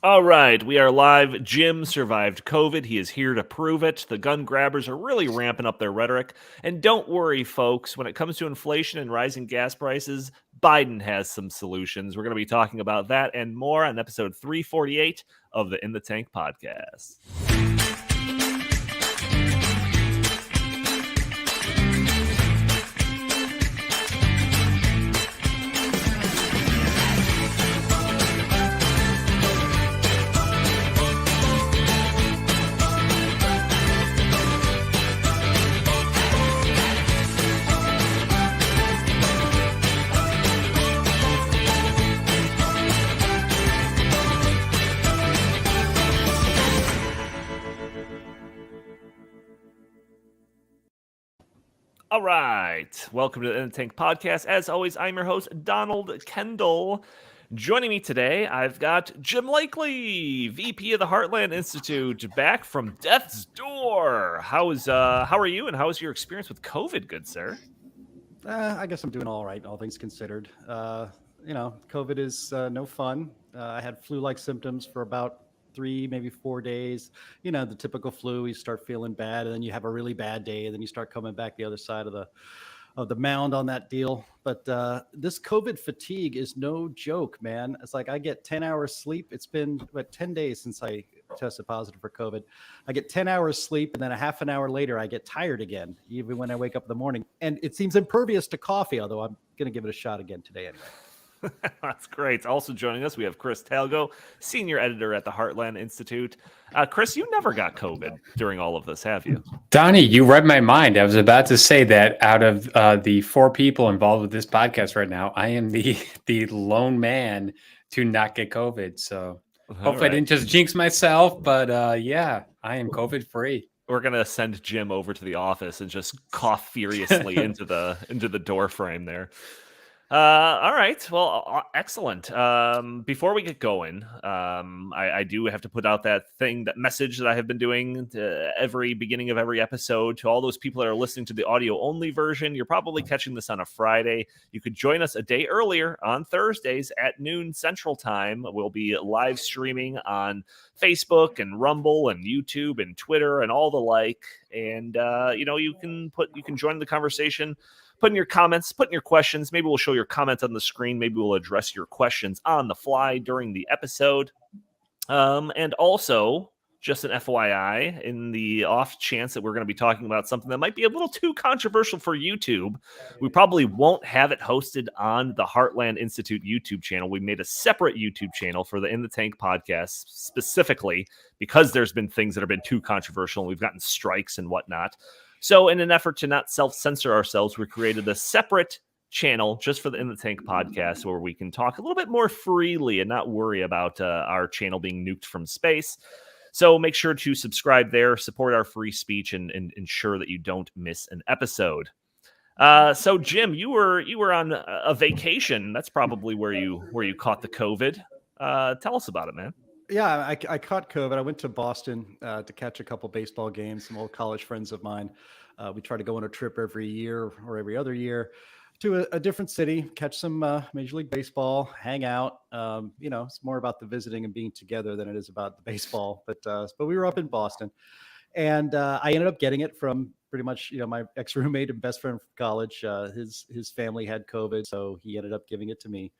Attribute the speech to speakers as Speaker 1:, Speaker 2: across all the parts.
Speaker 1: All right, we are live. Jim survived COVID. He is here to prove it. The gun grabbers are really ramping up their rhetoric. And don't worry, folks, when it comes to inflation and rising gas prices, Biden has some solutions. We're going to be talking about that and more on episode 348 of the In the Tank podcast. All right. Welcome to the In the Tank podcast. As always, I'm your host, Donald Kendal. Joining me today, I've got Jim Lakely, VP of the Heartland Institute, back from death's door. How are you, and how is your experience with COVID, good sir?
Speaker 2: I guess I'm doing all right, all things considered. COVID is no fun. I had flu-like symptoms for about 3, maybe 4 days. You know, the typical flu. You start feeling bad, and then you have a really bad day, and then you start coming back the other side of the mound on that deal. But this COVID fatigue is no joke, man. It's like I get 10 hours sleep. It's been 10 days since I tested positive for COVID. I get 10 hours sleep, and then a half an hour later, I get tired again, even when I wake up in the morning. And it seems impervious to coffee, although I'm going to give it a shot again today anyway.
Speaker 1: That's great. Also joining us, we have Chris Talgo, senior editor at the Heartland Institute. Chris, you never got COVID during all of this, have you?
Speaker 3: Donnie, you read my mind. I was about to say that out of the 4 people involved with this podcast right now, I am the lone man to not get COVID. So hopefully I didn't just jinx myself, but yeah, I am COVID free.
Speaker 1: We're gonna send Jim over to the office and just cough furiously into the door frame there. All right. Well, excellent. Before we get going, I do have to put out that message that I have been doing to every beginning of every episode to all those people that are listening to the audio only version. You're probably catching this on a Friday. You could join us a day earlier on Thursdays at noon Central Time. We'll be live streaming on Facebook and Rumble and YouTube and Twitter and all the like. And, you can join the conversation. Put in your comments, put in your questions. Maybe we'll show your comments on the screen. Maybe we'll address your questions on the fly during the episode. And also, just an FYI, in the off chance that we're going to be talking about something that might be a little too controversial for YouTube, we probably won't have it hosted on the Heartland Institute YouTube channel. We made a separate YouTube channel for the In the Tank podcast specifically because there's been things that have been too controversial and we've gotten strikes and whatnot. So in an effort to not self-censor ourselves, we created a separate channel just for the In the Tank podcast where we can talk a little bit more freely and not worry about our channel being nuked from space. So make sure to subscribe there, support our free speech, and ensure that you don't miss an episode. So Jim, you were on a vacation. That's probably where you caught the COVID. Tell us about it, man.
Speaker 2: Yeah, I caught COVID. I went to Boston to catch a couple baseball games. Some old college friends of mine. We try to go on a trip every year or every other year to a different city, catch some Major League Baseball, hang out. It's more about the visiting and being together than it is about the baseball. But we were up in Boston, and I ended up getting it from pretty much my ex-roommate and best friend from college. His family had COVID, so he ended up giving it to me.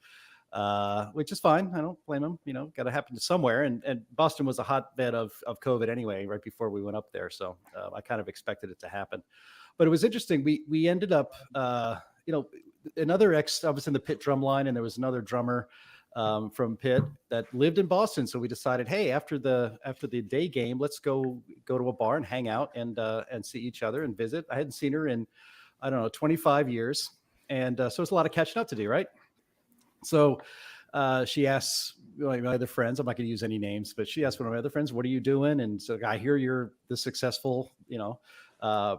Speaker 2: Which is fine. I don't blame him. Got to happen to somewhere. And Boston was a hotbed of COVID anyway, right before we went up there. So I kind of expected it to happen. But it was interesting. We ended up, another I was in the Pit drum line, and there was another drummer from Pitt that lived in Boston. So we decided, hey, after the day game, let's go to a bar and hang out and see each other and visit. I hadn't seen her in, 25 years. And so it's a lot of catching up to do, right? So she asks my other friends, I'm not going to use any names, but she asked one of my other friends, what are you doing? And so I hear you're the successful,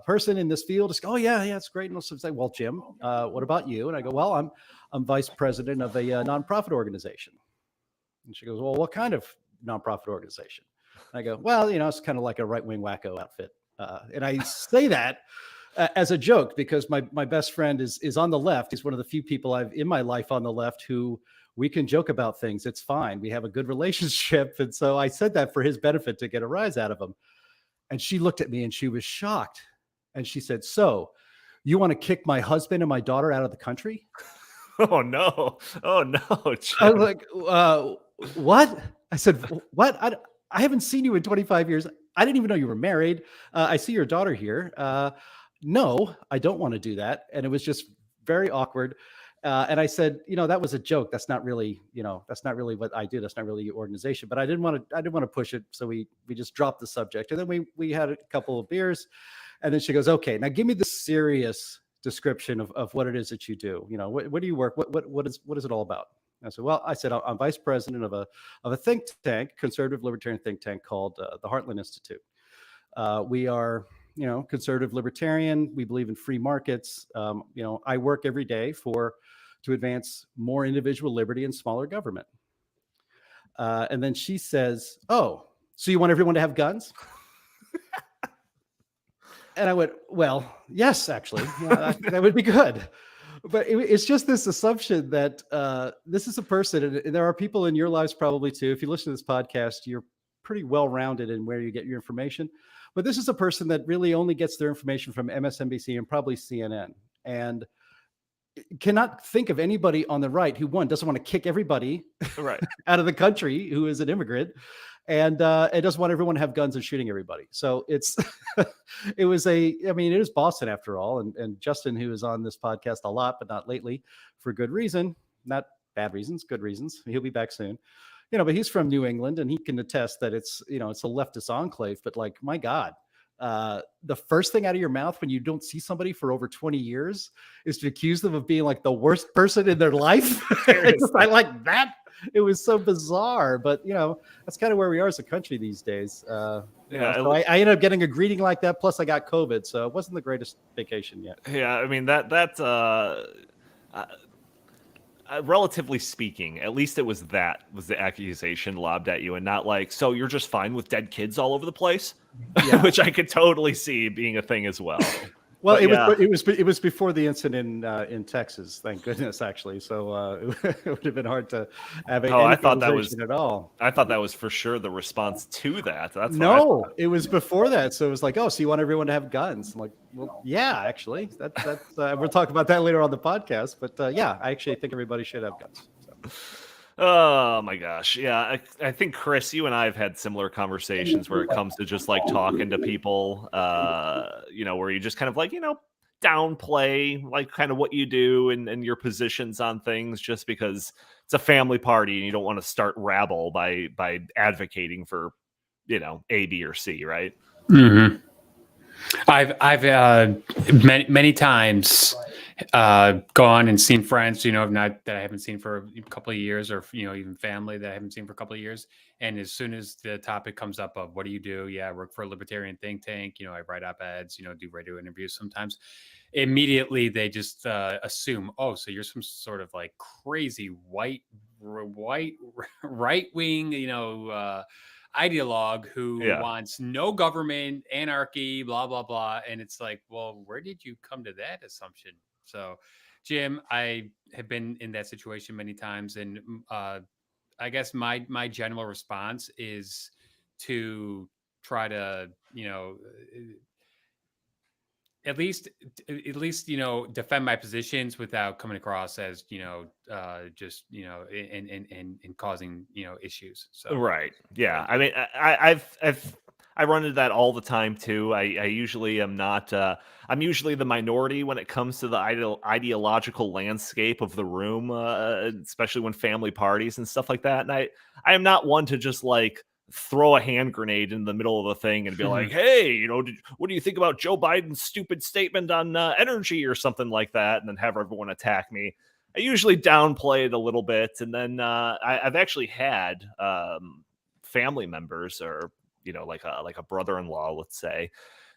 Speaker 2: person in this field. Just go, oh, yeah, it's great. And I'll say, well, Jim, what about you? And I go, well, I'm vice president of a nonprofit organization. And she goes, well, what kind of nonprofit organization? And I go, well, it's kind of like a right-wing wacko outfit. And I say that as a joke, because my best friend is on the left. He's one of the few people I've in my life on the left who we can joke about things. It's fine. We have a good relationship. And so I said that for his benefit to get a rise out of him. And she looked at me and she was shocked. And she said, "So you want to kick my husband and my daughter out of the country?"
Speaker 1: Oh no. Oh no.
Speaker 2: I was like, what? I said, what? I haven't seen you in 25 years. I didn't even know you were married. I see your daughter here. No, I don't want to do that. And it was just very awkward. And I said, that was a joke. That's not really, that's not really what I do. That's not really your organization. But I didn't want to push it. So we just dropped the subject. And then we had a couple of beers. And then she goes, "Okay, now give me the serious description of what it is that you do. Where do you work? What is it all about?" I said, "Well," I said, "I'm vice president of a think tank, conservative libertarian think tank called the Heartland Institute. We are, conservative libertarian. We believe in free markets. I work every day to advance more individual liberty and smaller government." And then she says, "Oh, so you want everyone to have guns?" And I went, "Well, yes, actually, that would be good." But it's just this assumption that this is a person, and there are people in your lives probably too. If you listen to this podcast, you're pretty well-rounded in where you get your information. But this is a person that really only gets their information from MSNBC and probably CNN, and cannot think of anybody on the right who, one, doesn't want to kick everybody
Speaker 1: Right.
Speaker 2: out of the country who is an immigrant, and it doesn't want everyone to have guns and shooting everybody. So it is Boston after all. And Justin, who is on this podcast a lot, but not lately, for good reason, not bad reasons, good reasons. He'll be back soon. But he's from New England and he can attest that it's a leftist enclave, but like, my God, the first thing out of your mouth when you don't see somebody for over 20 years is to accuse them of being like the worst person in their life. I like that. It was so bizarre, but that's kind of where we are as a country these days. So I ended up getting a greeting like that. Plus I got COVID, so it wasn't the greatest vacation yet.
Speaker 1: Yeah. I mean, relatively speaking, at least it was the accusation lobbed at you, and not like, "So you're just fine with dead kids all over the place,"
Speaker 2: Yeah.
Speaker 1: which I could totally see being a thing as well.
Speaker 2: Well, it was before the incident in Texas, thank goodness, actually. So it would have been hard to have any conversation at all.
Speaker 1: I thought that was for sure the response to that.
Speaker 2: It was before that. So it was like, "Oh, so you want everyone to have guns?" I'm like, "Well, yeah, actually, that's we'll talk about that later on the podcast." But yeah, I actually think everybody should have guns. So.
Speaker 1: Oh my gosh. Yeah. I think, Chris, you and I have had similar conversations where it comes to just like talking to people, where you just kind of like, downplay like kind of what you do and your positions on things just because it's a family party and you don't want to start rabble by advocating for, A, B, or C, right?
Speaker 3: Mm-hmm. I've many times gone and seen friends, not that I haven't seen for a couple of years, or even family that I haven't seen for a couple of years. And as soon as the topic comes up of what do you do? Yeah, I work for a libertarian think tank. I write op-eds. Do radio interviews sometimes. Immediately they just assume, "Oh, so you're some sort of like crazy white right wing, ideologue who wants no government, anarchy, blah, blah, blah." And it's like, well, where did you come to that assumption? So, Jim, I have been in that situation many times. And I guess my general response is to try to, at least defend my positions without coming across as just and causing issues. So
Speaker 1: right, yeah. I mean, I run into that all the time too. I usually am not. I'm usually the minority when it comes to the ideological landscape of the room, especially when family parties and stuff like that. And I am not one to just like throw a hand grenade in the middle of the thing and be like, "Hey, what do you think about Joe Biden's stupid statement on energy," or something like that, and then have everyone attack me. I usually downplay it a little bit, and then I've actually had family members, or like a brother-in-law, let's say,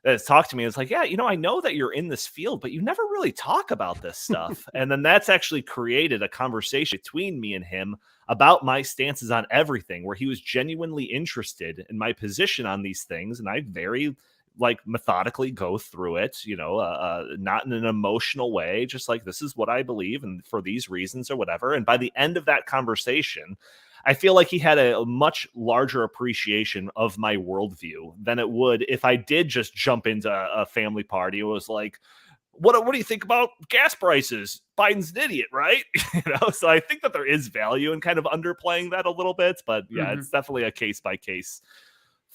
Speaker 1: that has talked to me. It's like, "Yeah, I know that you're in this field, but you never really talk about this stuff." And then that's actually created a conversation between me and him about my stances on everything, where he was genuinely interested in my position on these things. And I very, like methodically go through it, not in an emotional way, just like, this is what I believe and for these reasons or whatever. And by the end of that conversation, I feel like he had a much larger appreciation of my worldview than it would if I did just jump into a family party. It was like, what do you think about gas prices? Biden's an idiot, right? So I think that there is value in kind of underplaying that a little bit, but yeah, it's definitely a case by case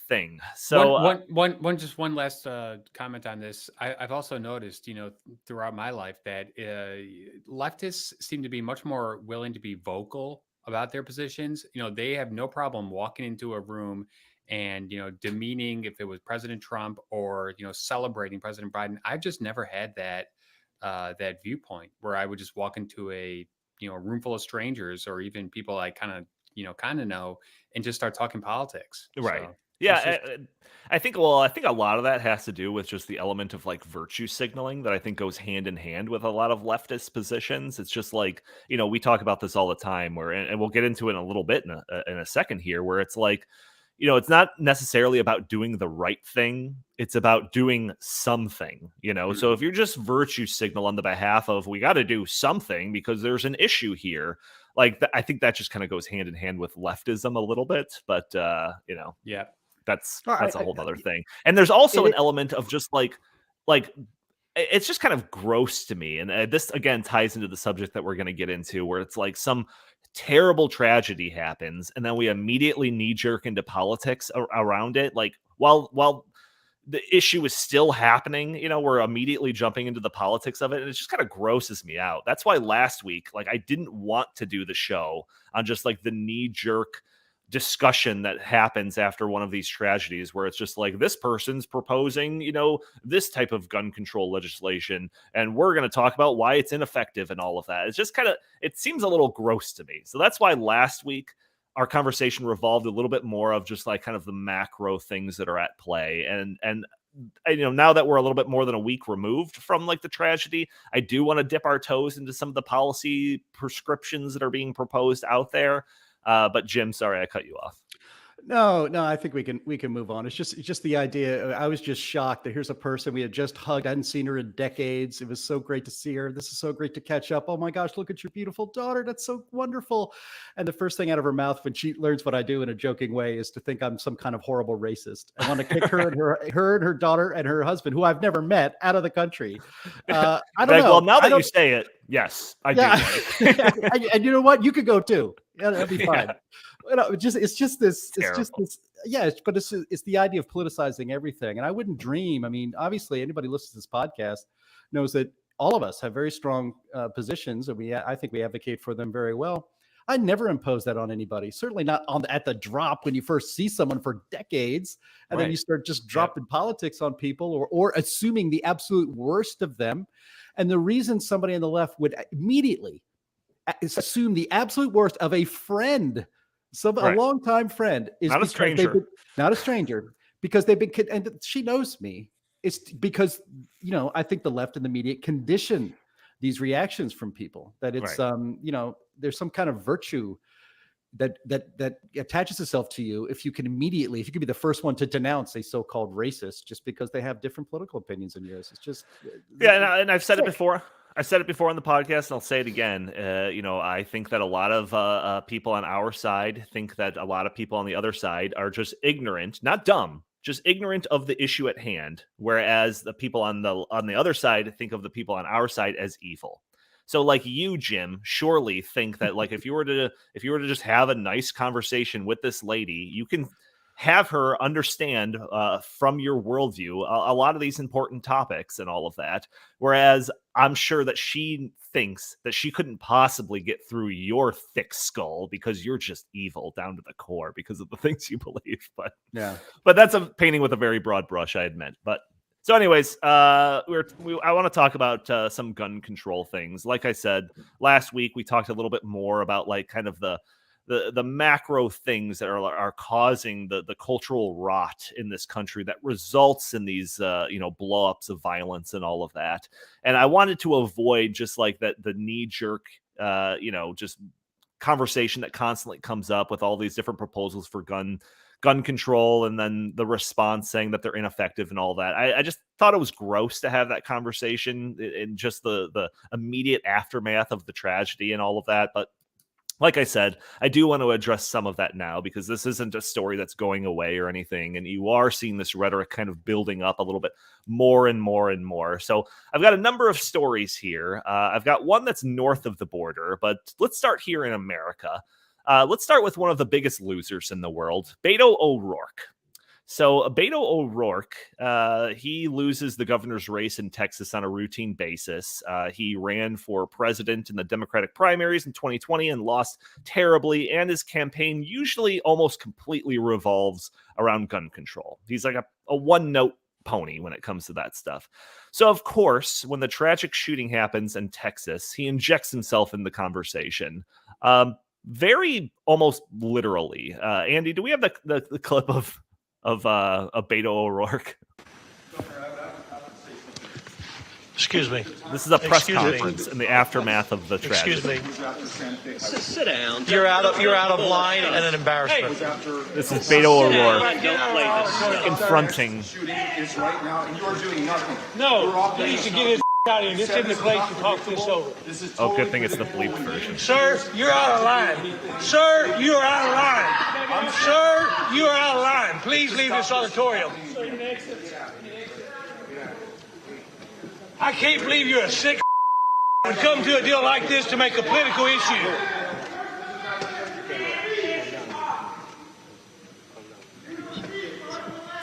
Speaker 1: thing. So
Speaker 3: just one last comment on this. I've also noticed, throughout my life that leftists seem to be much more willing to be vocal about their positions. They have no problem walking into a room and, demeaning if it was President Trump or, celebrating President Biden. I've just never had that viewpoint where I would just walk into a room full of strangers or even people I kind of know and just start talking politics.
Speaker 1: right.
Speaker 3: So,
Speaker 1: Yeah, I think a lot of that has to do with just the element of like virtue signaling that I think goes hand in hand with a lot of leftist positions. It's just like, we talk about this all the time where, and we'll get into it in a little bit in a second here, where it's like, it's not necessarily about doing the right thing. It's about doing something, So if you're just virtue signal on the behalf of, we got to do something because there's an issue here, like I think that just kind of goes hand in hand with leftism a little bit, but
Speaker 3: yeah.
Speaker 1: That's a whole other thing. And there's also an element of just like it's just kind of gross to me. And this again ties into the subject that we're going to get into, where it's like some terrible tragedy happens and then we immediately knee jerk into politics around it. Like while the issue is still happening, we're immediately jumping into the politics of it. And it just kind of grosses me out. That's why last week, like, I didn't want to do the show on just like the knee jerk discussion that happens after one of these tragedies, where it's just like, this person's proposing, this type of gun control legislation, and we're going to talk about why it's ineffective and all of that. It's just kind of, it seems a little gross to me. So that's why last week our conversation revolved a little bit more of just like kind of the macro things that are at play. And now that we're a little bit more than a week removed from like the tragedy, I do want to dip our toes into some of the policy prescriptions that are being proposed out there. But Jim, sorry, I cut you off.
Speaker 2: No, I think we can move on. It's just the idea. I was just shocked that here's a person we had just hugged. I hadn't seen her in decades. It was so great to see her. This is so great to catch up. Oh my gosh, look at your beautiful daughter. That's so wonderful. And the first thing out of her mouth when she learns what I do in a joking way is to think I'm some kind of horrible racist. I want to kick her and her daughter and her husband, who I've never met, out of the country. I don't know.
Speaker 1: Well, now that you say it, yes, I do.
Speaker 2: And you know what? You could go too. Yeah, that'd be fine. It's just this. Yeah, but it's the idea of politicizing everything. And I wouldn't dream. I mean, obviously, anybody listening to this podcast knows that all of us have very strong positions, and I think we advocate for them very well. I never impose that on anybody. Certainly not at the drop when you first see someone for decades, and then you start just dropping politics on people or assuming the absolute worst of them. And the reason somebody on the left would immediately assume the absolute worst of a friend, a longtime friend, is
Speaker 1: not a stranger.
Speaker 2: Not a stranger, because they've been, and she knows me. It's because, I think the left and the media condition these reactions from people, that it's, there's some kind of virtue that attaches itself to you if you can be the first one to denounce a so-called racist just because they have different political opinions than yours. It's just,
Speaker 1: and I've said it before. I said it before on the podcast, and I'll say it again. I think that a lot of people on our side think that a lot of people on the other side are just ignorant, not dumb, just ignorant of the issue at hand. Whereas the people on the other side think of the people on our side as evil. So, like you, Jim, surely think that like if you were to just have a nice conversation with this lady, you can have her understand from your worldview a lot of these important topics and all of that. Whereas I'm sure that she thinks that she couldn't possibly get through your thick skull because you're just evil down to the core because of the things you believe. But that's a painting with a very broad brush, I admit. But so anyways, I want to talk about some gun control things. Like I said, last week, we talked a little bit more about like kind of the macro things that are causing the cultural rot in this country that results in these blow-ups of violence and all of that. And I wanted to avoid just like the knee jerk just conversation that constantly comes up with all these different proposals for gun control, and then the response saying that they're ineffective and all that. I just thought it was gross to have that conversation in just the immediate aftermath of the tragedy and all of that. But like I said, I do want to address some of that now, because this isn't a story that's going away or anything. And you are seeing this rhetoric kind of building up a little bit more and more and more. So I've got a number of stories here. I've got one that's north of the border, but let's start here in America. Let's start with one of the biggest losers in the world, Beto O'Rourke. So Beto O'Rourke, he loses the governor's race in Texas on a routine basis. He ran for president in the Democratic primaries in 2020 and lost terribly, and his campaign usually almost completely revolves around gun control. He's like a one-note pony when it comes to that stuff. So, of course, when the tragic shooting happens in Texas, he injects himself in the conversation. Very almost literally. Andy, do we have the clip of Beto O'Rourke?
Speaker 4: Excuse me.
Speaker 1: This is a press conference in the aftermath of the tragedy.
Speaker 4: Excuse me.
Speaker 5: Sit down.
Speaker 4: You're out of line and an embarrassment.
Speaker 1: This is Beto O'Rourke confronting.
Speaker 6: Shooting is right now, and you're doing nothing.
Speaker 5: No, you need to get his out of here. This isn't the place to talk this over.
Speaker 1: Oh, good thing it's the bleeped version.
Speaker 5: Sir, you're out of line. Sir, you are out of line. Sir, you are out of line. Please leave this auditorium. I can't believe you're a sick would come to a deal like this to make a political issue.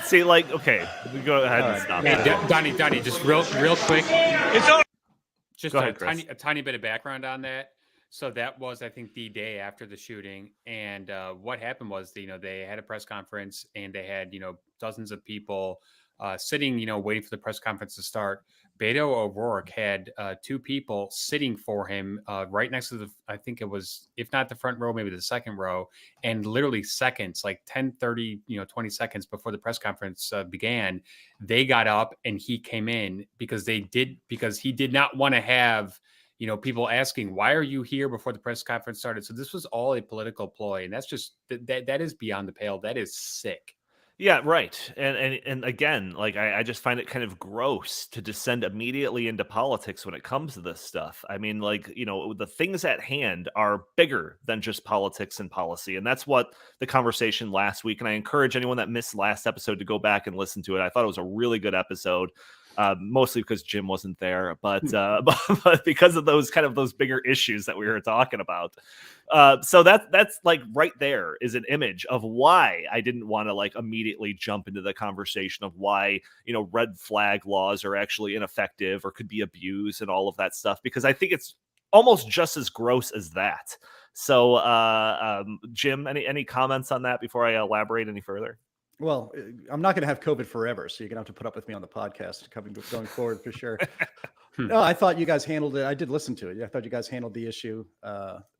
Speaker 1: See, like, okay, we go ahead and stop.
Speaker 3: Hey, Donnie, just real quick.
Speaker 5: It's on.
Speaker 3: Just
Speaker 1: Go ahead,
Speaker 3: a tiny bit of background on that. So that was, I think, the day after the shooting. And what happened was, they had a press conference and they had, dozens of people sitting, waiting for the press conference to start. Beto O'Rourke had two people sitting for him right next to I think it was, if not the front row, maybe the second row. And literally seconds, like 10, 30, 20 seconds before the press conference began, they got up and he came in because he did not want to have, people asking, why are you here before the press conference started? So this was all a political ploy. And that's just, that is beyond the pale. That is sick.
Speaker 1: Yeah, right. And again, like I just find it kind of gross to descend immediately into politics when it comes to this stuff. I mean, like, the things at hand are bigger than just politics and policy. And that's what the conversation last week. And I encourage anyone that missed last episode to go back and listen to it. I thought it was a really good episode. Mostly because Jim wasn't there, but because of those bigger issues that we were talking about. So that's like right there is an image of why I didn't want to like immediately jump into the conversation of why, red flag laws are actually ineffective or could be abused and all of that stuff, because I think it's almost just as gross as that. So, Jim, any comments on that before I elaborate any further?
Speaker 2: Well, I'm not going to have COVID forever, so you're going to have to put up with me on the podcast going forward for sure. No, I thought you guys handled it. I did listen to it. I thought you guys handled the issue,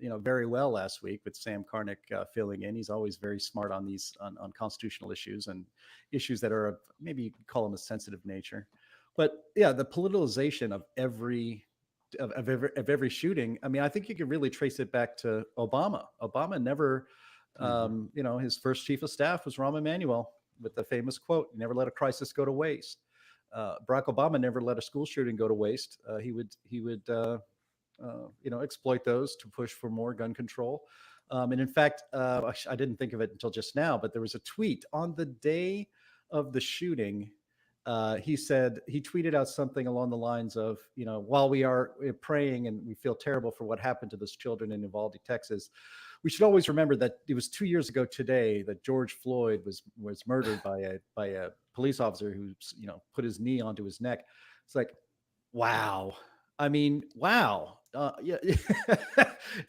Speaker 2: very well last week with Sam Karnick filling in. He's always very smart on these on constitutional issues and issues that are maybe you could call them a sensitive nature. But yeah, the politicalization of every shooting. I mean, I think you could really trace it back to Obama. Obama never. His first chief of staff was Rahm Emanuel with the famous quote, "Never let a crisis go to waste." Barack Obama never let a school shooting go to waste. He would exploit those to push for more gun control. And in fact, I didn't think of it until just now, but there was a tweet on the day of the shooting. He tweeted out something along the lines of, while we're praying and we feel terrible for what happened to those children in Uvalde, Texas, we should always remember that it was 2 years ago today that George Floyd was murdered by a police officer who, put his knee onto his neck. It's like, wow. I mean, wow. Yeah.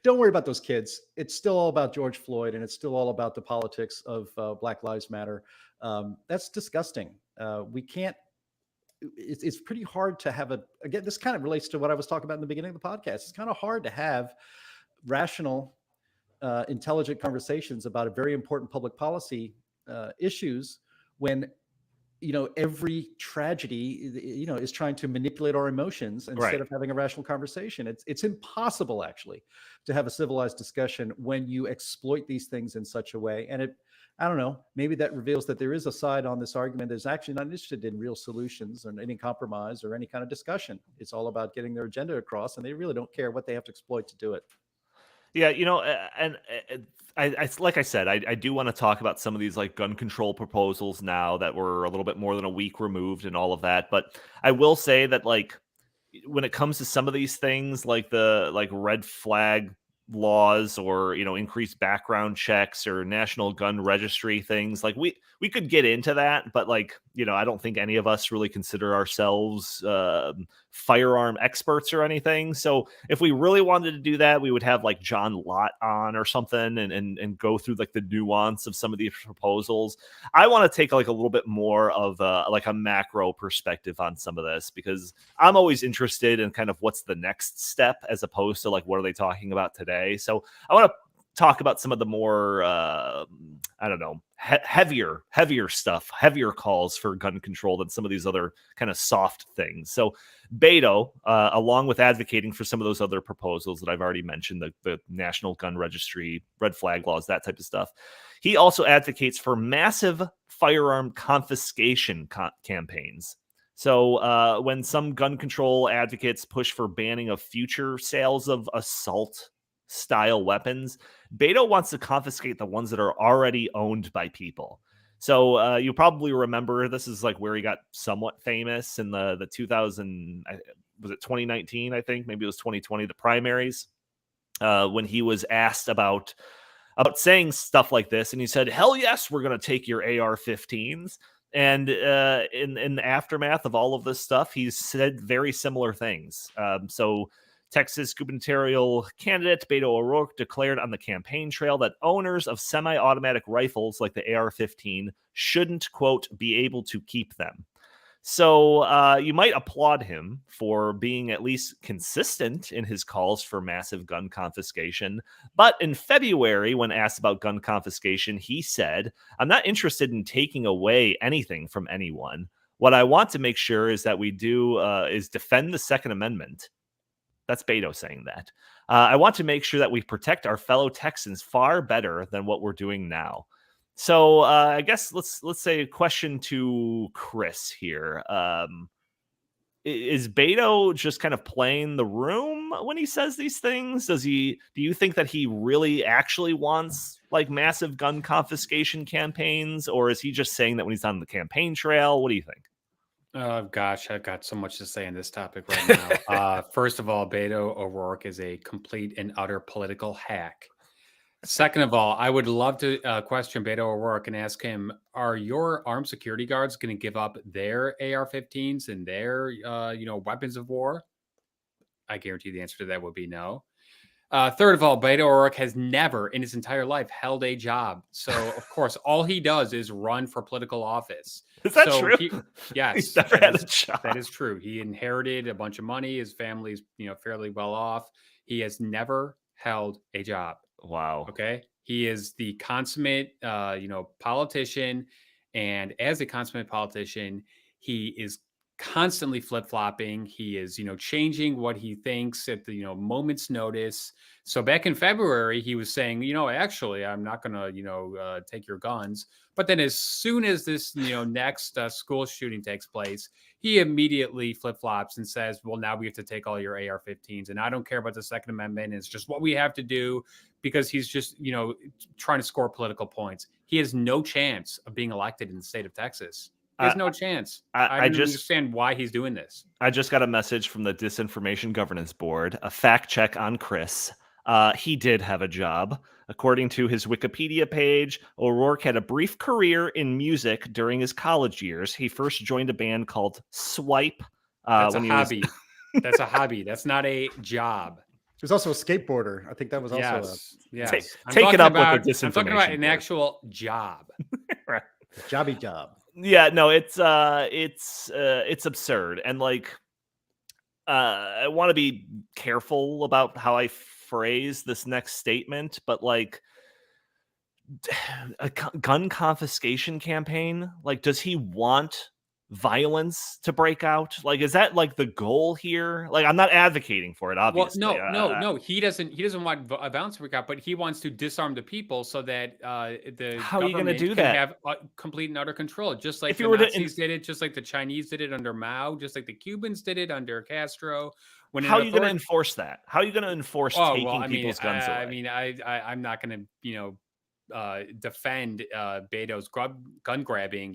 Speaker 2: Don't worry about those kids. It's still all about George Floyd, and it's still all about the politics of Black Lives Matter. That's disgusting. We can't. It's pretty hard to have again, this kind of relates to what I was talking about in the beginning of the podcast. It's kind of hard to have rational, intelligent conversations about a very important public policy issues when every tragedy, is trying to manipulate our emotions instead
Speaker 1: Right.
Speaker 2: of having a rational conversation. It's impossible actually to have a civilized discussion when you exploit these things in such a way. And I don't know, maybe that reveals that there is a side on this argument that's actually not interested in real solutions or any compromise or any kind of discussion. It's all about getting their agenda across, and they really don't care what they have to exploit to do it.
Speaker 1: Yeah, and like I said, I do want to talk about some of these like gun control proposals now that were a little bit more than a week removed and all of that. But I will say that like when it comes to some of these things, like the red flag laws or increased background checks or national gun registry things, like we could get into that, but like I don't think any of us really consider ourselves firearm experts or anything. So if we really wanted to do that, we would have like John Lott on or something and go through like the nuance of some of these proposals. I want to take like a little bit more of like a macro perspective on some of this, because I'm always interested in kind of what's the next step as opposed to like what are they talking about today. So I want to talk about some of the more I don't know, heavier stuff, heavier calls for gun control than some of these other kind of soft things. So Beto, along with advocating for some of those other proposals that I've already mentioned, the National Gun Registry, red flag laws, that type of stuff, he also advocates for massive firearm confiscation campaigns. So when some gun control advocates push for banning of future sales of assault style weapons, Beto wants to confiscate the ones that are already owned by people. So you probably remember this is like where he got somewhat famous in the 2000, was it 2019? I think maybe it was 2020, the primaries, when he was asked about saying stuff like this, and he said, "Hell yes, we're going to take your AR-15s." And in the aftermath of all of this stuff, he's said very similar things. So Texas gubernatorial candidate Beto O'Rourke declared on the campaign trail that owners of semi-automatic rifles like the AR-15 shouldn't, quote, be able to keep them. So you might applaud him for being at least consistent in his calls for massive gun confiscation. But in February, when asked about gun confiscation, he said, "I'm not interested in taking away anything from anyone. What I want to make sure is that we do is defend the Second Amendment." That's Beto saying that. "I want to make sure that we protect our fellow Texans far better than what we're doing now." So I guess let's say a question to Chris here. Is Beto just kind of playing the room when he says these things? Do you think that he really actually wants like massive gun confiscation campaigns, or is he just saying that when he's on the campaign trail? What do you think?
Speaker 3: Oh gosh, I've got so much to say on this topic right now. First of all, Beto O'Rourke is a complete and utter political hack. Second of all, I would love to question Beto O'Rourke and ask him, are your armed security guards going to give up their AR-15s and their weapons of war? I guarantee the answer to that would be no. Third of all, Beto O'Rourke has never in his entire life held a job. So, of course, all he does is run for political office.
Speaker 1: Is that true?
Speaker 3: Yes.
Speaker 1: He's never had a job.
Speaker 3: That is true. He inherited a bunch of money. His family's, fairly well off. He has never held a job.
Speaker 1: Wow.
Speaker 3: Okay. He is the consummate, politician. And as a consummate politician, he is constantly flip-flopping. He is, changing what he thinks at the, moment's notice. So back in February, he was saying, actually, I'm not going to, take your guns. But then as soon as this, next school shooting takes place, he immediately flip-flops and says, well, now we have to take all your AR-15s. And I don't care about the Second Amendment. It's just what we have to do, because he's just, trying to score political points. He has no chance of being elected in the state of Texas. There's no chance. I don't understand why he's doing this.
Speaker 1: I just got a message from the Disinformation Governance Board, a fact check on Chris. He did have a job. According to his Wikipedia page, O'Rourke had a brief career in music during his college years. He first joined a band called Swipe.
Speaker 3: That's a hobby. That's a hobby. That's not a job.
Speaker 2: He was also a skateboarder. I think that was also
Speaker 3: yes.
Speaker 1: Take it up with the Disinformation.
Speaker 3: I'm talking about an
Speaker 1: Board.
Speaker 3: Actual job.
Speaker 2: Jobby job.
Speaker 1: Yeah, no, it's absurd. And like I want to be careful about how I phrase this next statement, but like a gun confiscation campaign, like does he want violence to break out? Like, is that like the goal here? Like, I'm not advocating for it, obviously.
Speaker 3: Well, no. He doesn't want violence to break out, but he wants to disarm the people so that the
Speaker 1: How are you going to
Speaker 3: government
Speaker 1: do
Speaker 3: can
Speaker 1: that?
Speaker 3: have complete and utter control, just like
Speaker 1: If
Speaker 3: the
Speaker 1: you were to,
Speaker 3: Nazis did it, just like the Chinese did it under Mao, just like the Cubans did it under Castro. When
Speaker 1: how are you going to enforce that? How are you going to enforce
Speaker 3: Oh well,
Speaker 1: taking people's guns away?
Speaker 3: I'm not going to defend Beto's gun grabbing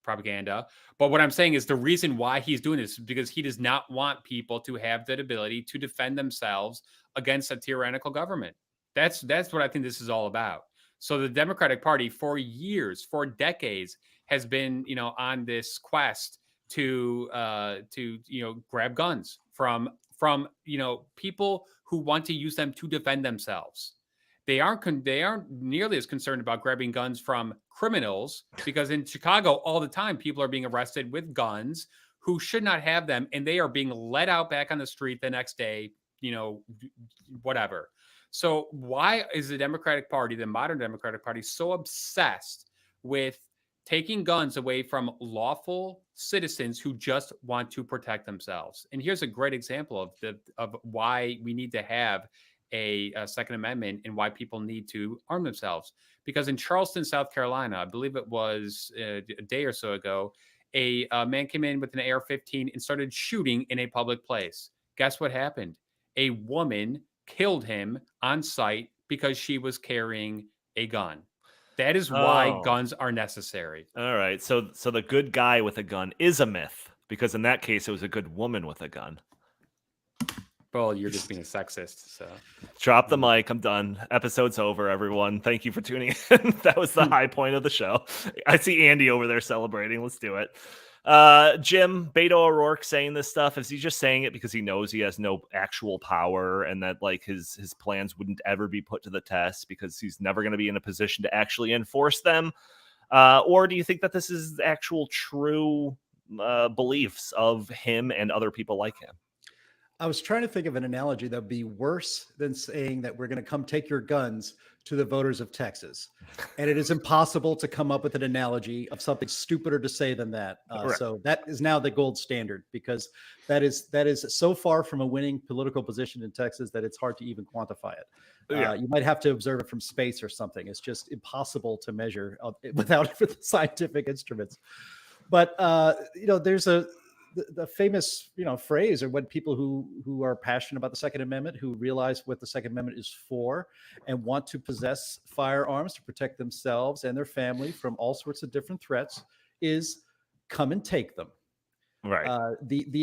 Speaker 3: propaganda. But what I'm saying is the reason why he's doing this is because he does not want people to have that ability to defend themselves against a tyrannical government. That's what I think this is all about. So the Democratic Party for years, for decades, has been on this quest to grab guns from people who want to use them to defend themselves. They aren't nearly as concerned about grabbing guns from criminals, because in Chicago all the time people are being arrested with guns who should not have them, and they are being let out back on the street the next day, whatever. So why is the Democratic Party, the modern Democratic Party, so obsessed with taking guns away from lawful citizens who just want to protect themselves? And here's a great example of why we need to have a Second Amendment and why people need to arm themselves. Because in Charleston, South Carolina, I believe it was a day or so ago, a man came in with an AR-15 and started shooting in a public place. Guess what happened? A woman killed him on sight because she was carrying a gun. That is why guns are necessary.
Speaker 1: All right. So the good guy with a gun is a myth, because in that case, it was a good woman with a gun.
Speaker 3: Well, you're just being a sexist. So
Speaker 1: drop the mic. I'm done. Episode's over, everyone. Thank you for tuning in. That was the high point of the show. I see Andy over there celebrating. Let's do it. Jim, Beto O'Rourke saying this stuff, is he just saying it because he knows he has no actual power and that like his plans wouldn't ever be put to the test because he's never going to be in a position to actually enforce them? Or do you think that this is actual true beliefs of him and other people like him?
Speaker 2: I was trying to think of an analogy that would be worse than saying that we're going to come take your guns to the voters of Texas. And it is impossible to come up with an analogy of something stupider to say than that. So that is now the gold standard, because that is so far from a winning political position in Texas that it's hard to even quantify it. You might have to observe it from space or something. It's just impossible to measure without scientific instruments. But, there's the famous, phrase, or when people who are passionate about the Second Amendment, who realize what the Second Amendment is for and want to possess firearms to protect themselves and their family from all sorts of different threats, is come and take them.
Speaker 1: Right.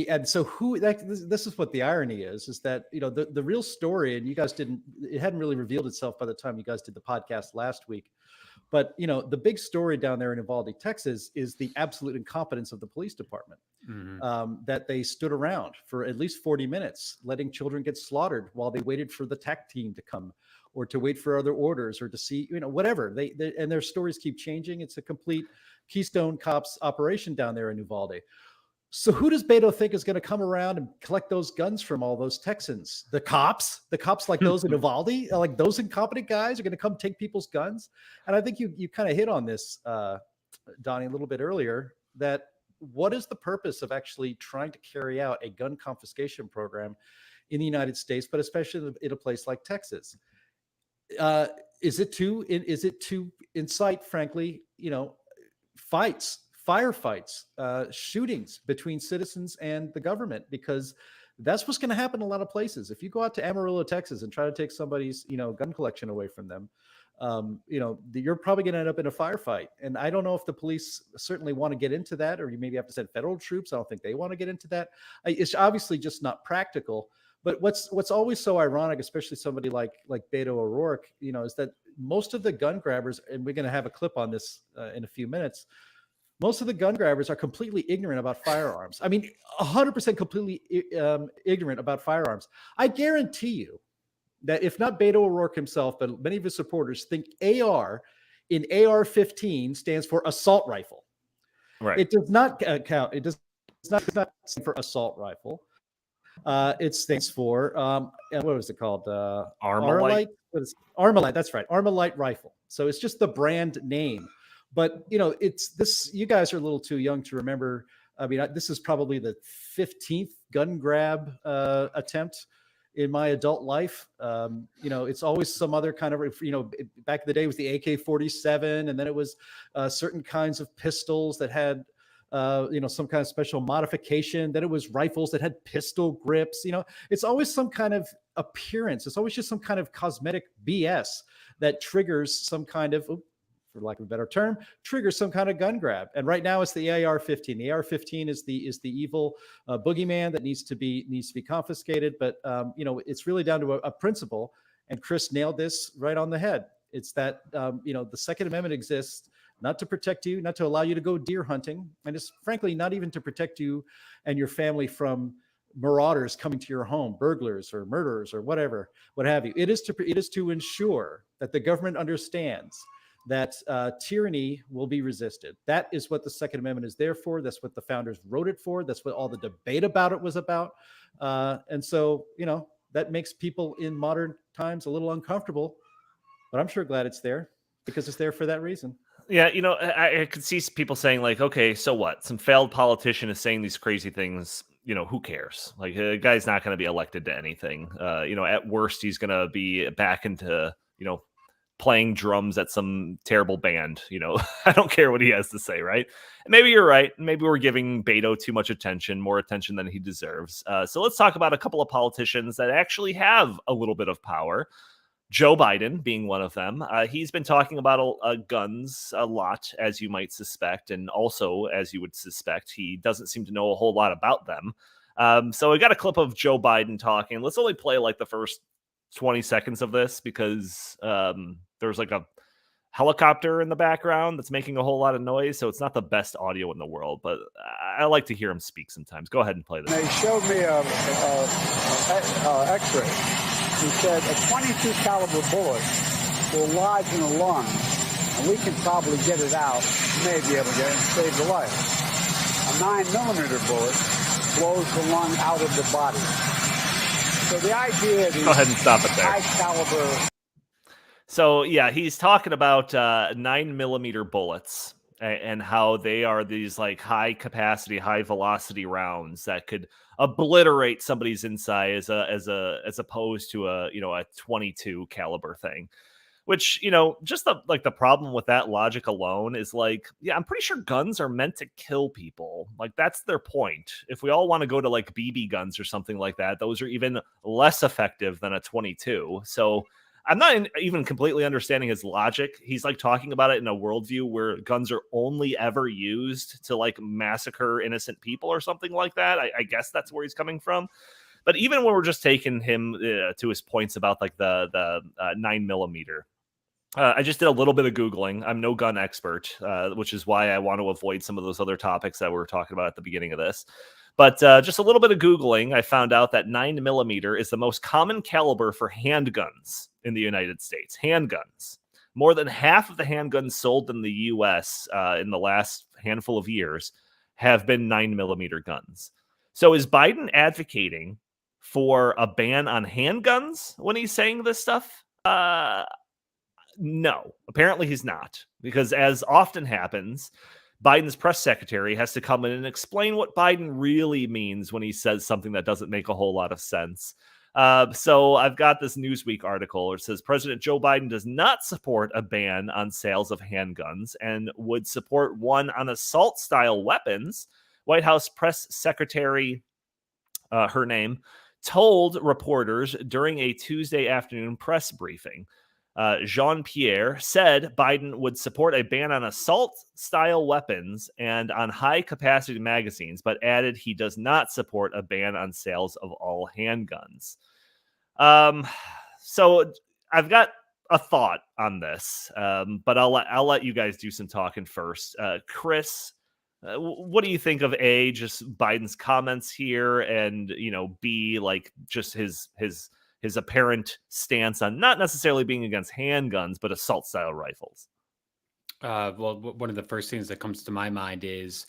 Speaker 2: And so this is what the irony is that, the real story, and you guys it hadn't really revealed itself by the time you guys did the podcast last week. But, the big story down there in Uvalde, Texas, is the absolute incompetence of the police department. That they stood around for at least 40 minutes, letting children get slaughtered while they waited for the TAC team to come, or to wait for other orders, or to see, whatever. And their stories keep changing. It's a complete Keystone Cops operation down there in Uvalde. So who does Beto think is going to come around and collect those guns from all those Texans? The cops like those in Uvalde, like those incompetent guys are going to come take people's guns. And I think you kind of hit on this, Donnie, a little bit earlier, that what is the purpose of actually trying to carry out a gun confiscation program in the United States, but especially in a place like Texas? Is it to incite, frankly, firefights, shootings between citizens and the government? Because that's what's going to happen in a lot of places. If you go out to Amarillo, Texas, and try to take somebody's, gun collection away from them, you're probably going to end up in a firefight. And I don't know if the police certainly want to get into that, or you maybe have to send federal troops. I don't think they want to get into that. It's obviously just not practical. But what's always so ironic, especially somebody like Beto O'Rourke, is that most of the gun grabbers, and we're going to have a clip on this in a few minutes, most of the gun grabbers are completely ignorant about firearms. I mean, 100% completely ignorant about firearms. I guarantee you that if not Beto O'Rourke himself, but many of his supporters think AR in AR-15 stands for assault rifle.
Speaker 1: Right.
Speaker 2: It does not count. It does not stand for assault rifle. It stands for, what was it called?
Speaker 1: Armalite.
Speaker 2: Armalite. That's right. Armalite rifle. So it's just the brand name. But it's this. You guys are a little too young to remember. I mean, this is probably the 15th gun grab attempt in my adult life. It's always some other kind of, back in the day it was the AK-47, and then it was certain kinds of pistols that had, some kind of special modification. Then it was rifles that had pistol grips. It's always some kind of appearance. It's always just some kind of cosmetic BS that triggers some kind of, for lack of a better term, triggers some kind of gun grab. And right now it's the AR-15. The AR-15 is the evil boogeyman that needs to be confiscated. But it's really down to a principle. And Chris nailed this right on the head. It's that the Second Amendment exists not to protect you, not to allow you to go deer hunting, and it's frankly not even to protect you and your family from marauders coming to your home, burglars or murderers or what have you. It is to ensure that the government understands that tyranny will be resisted. That is what the Second Amendment is there for. That's what the founders wrote it for. That's what all the debate about it was about. And so, that makes people in modern times a little uncomfortable, but I'm sure glad it's there because it's there for that reason.
Speaker 1: Yeah, I could see people saying like, okay, so what? Some failed politician is saying these crazy things. Who cares? Like, a guy's not going to be elected to anything. At worst, he's going to be back into, playing drums at some terrible band. I don't care what he has to say, right? And maybe you're right. Maybe we're giving Beto too much attention, more attention than he deserves. So let's talk about a couple of politicians that actually have a little bit of power. Joe Biden being one of them. He's been talking about guns a lot, as you might suspect. And also, as you would suspect, he doesn't seem to know a whole lot about them. So I got a clip of Joe Biden talking. Let's only play like the first 20 seconds of this because there's like a helicopter in the background that's making a whole lot of noise. So it's not the best audio in the world, but I like to hear him speak sometimes. Go ahead and play this.
Speaker 7: They showed me a x-ray. He said a 22 caliber bullet will lodge in a lung, and we can probably get it out, may be able to get it and save the life. A 9mm bullet blows the lung out of the body. So the idea is
Speaker 1: go ahead and stop it there.
Speaker 7: High caliber.
Speaker 1: So yeah, he's talking about 9mm bullets and how they are these like high capacity, high velocity rounds that could obliterate somebody's inside as opposed to a 22 caliber thing. Which, just the problem with that logic alone is like, yeah, I'm pretty sure guns are meant to kill people. Like, that's their point. If we all want to go to like BB guns or something like that, those are even less effective than a 22. So I'm not even completely understanding his logic. He's like talking about it in a worldview where guns are only ever used to like massacre innocent people or something like that. I guess that's where he's coming from. But even when we're just taking him to his points about like the 9mm, I just did a little bit of Googling. I'm no gun expert, which is why I want to avoid some of those other topics that we were talking about at the beginning of this. But just a little bit of Googling, I found out that 9mm is the most common caliber for handguns in the United States. Handguns. More than half of the handguns sold in the U.S. In the last handful of years have been 9mm guns. So is Biden advocating for a ban on handguns when he's saying this stuff? No, apparently he's not, because as often happens, Biden's press secretary has to come in and explain what Biden really means when he says something that doesn't make a whole lot of sense. So I've got this Newsweek article where it says President Joe Biden does not support a ban on sales of handguns and would support one on assault-style weapons. White House press secretary, her name, told reporters during a Tuesday afternoon press briefing. Jean-Pierre said Biden would support a ban on assault-style weapons and on high-capacity magazines, but added he does not support a ban on sales of all handguns. So I've got a thought on this, but I'll let you guys do some talking first. Chris, what do you think of A, just Biden's comments here, and B, like just his apparent stance on not necessarily being against handguns, but assault style rifles?
Speaker 3: Well, one of the first things that comes to my mind is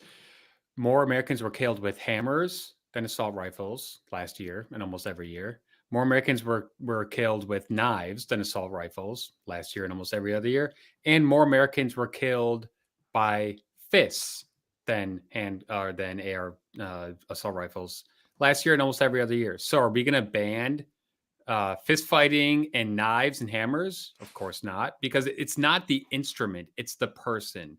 Speaker 3: more Americans were killed with hammers than assault rifles last year and almost every year. More Americans were killed with knives than assault rifles last year and almost every other year. And more Americans were killed by fists than AR assault rifles last year and almost every other year. So are we going to ban fist fighting and knives and hammers? Of course not, because it's not the instrument, it's the person.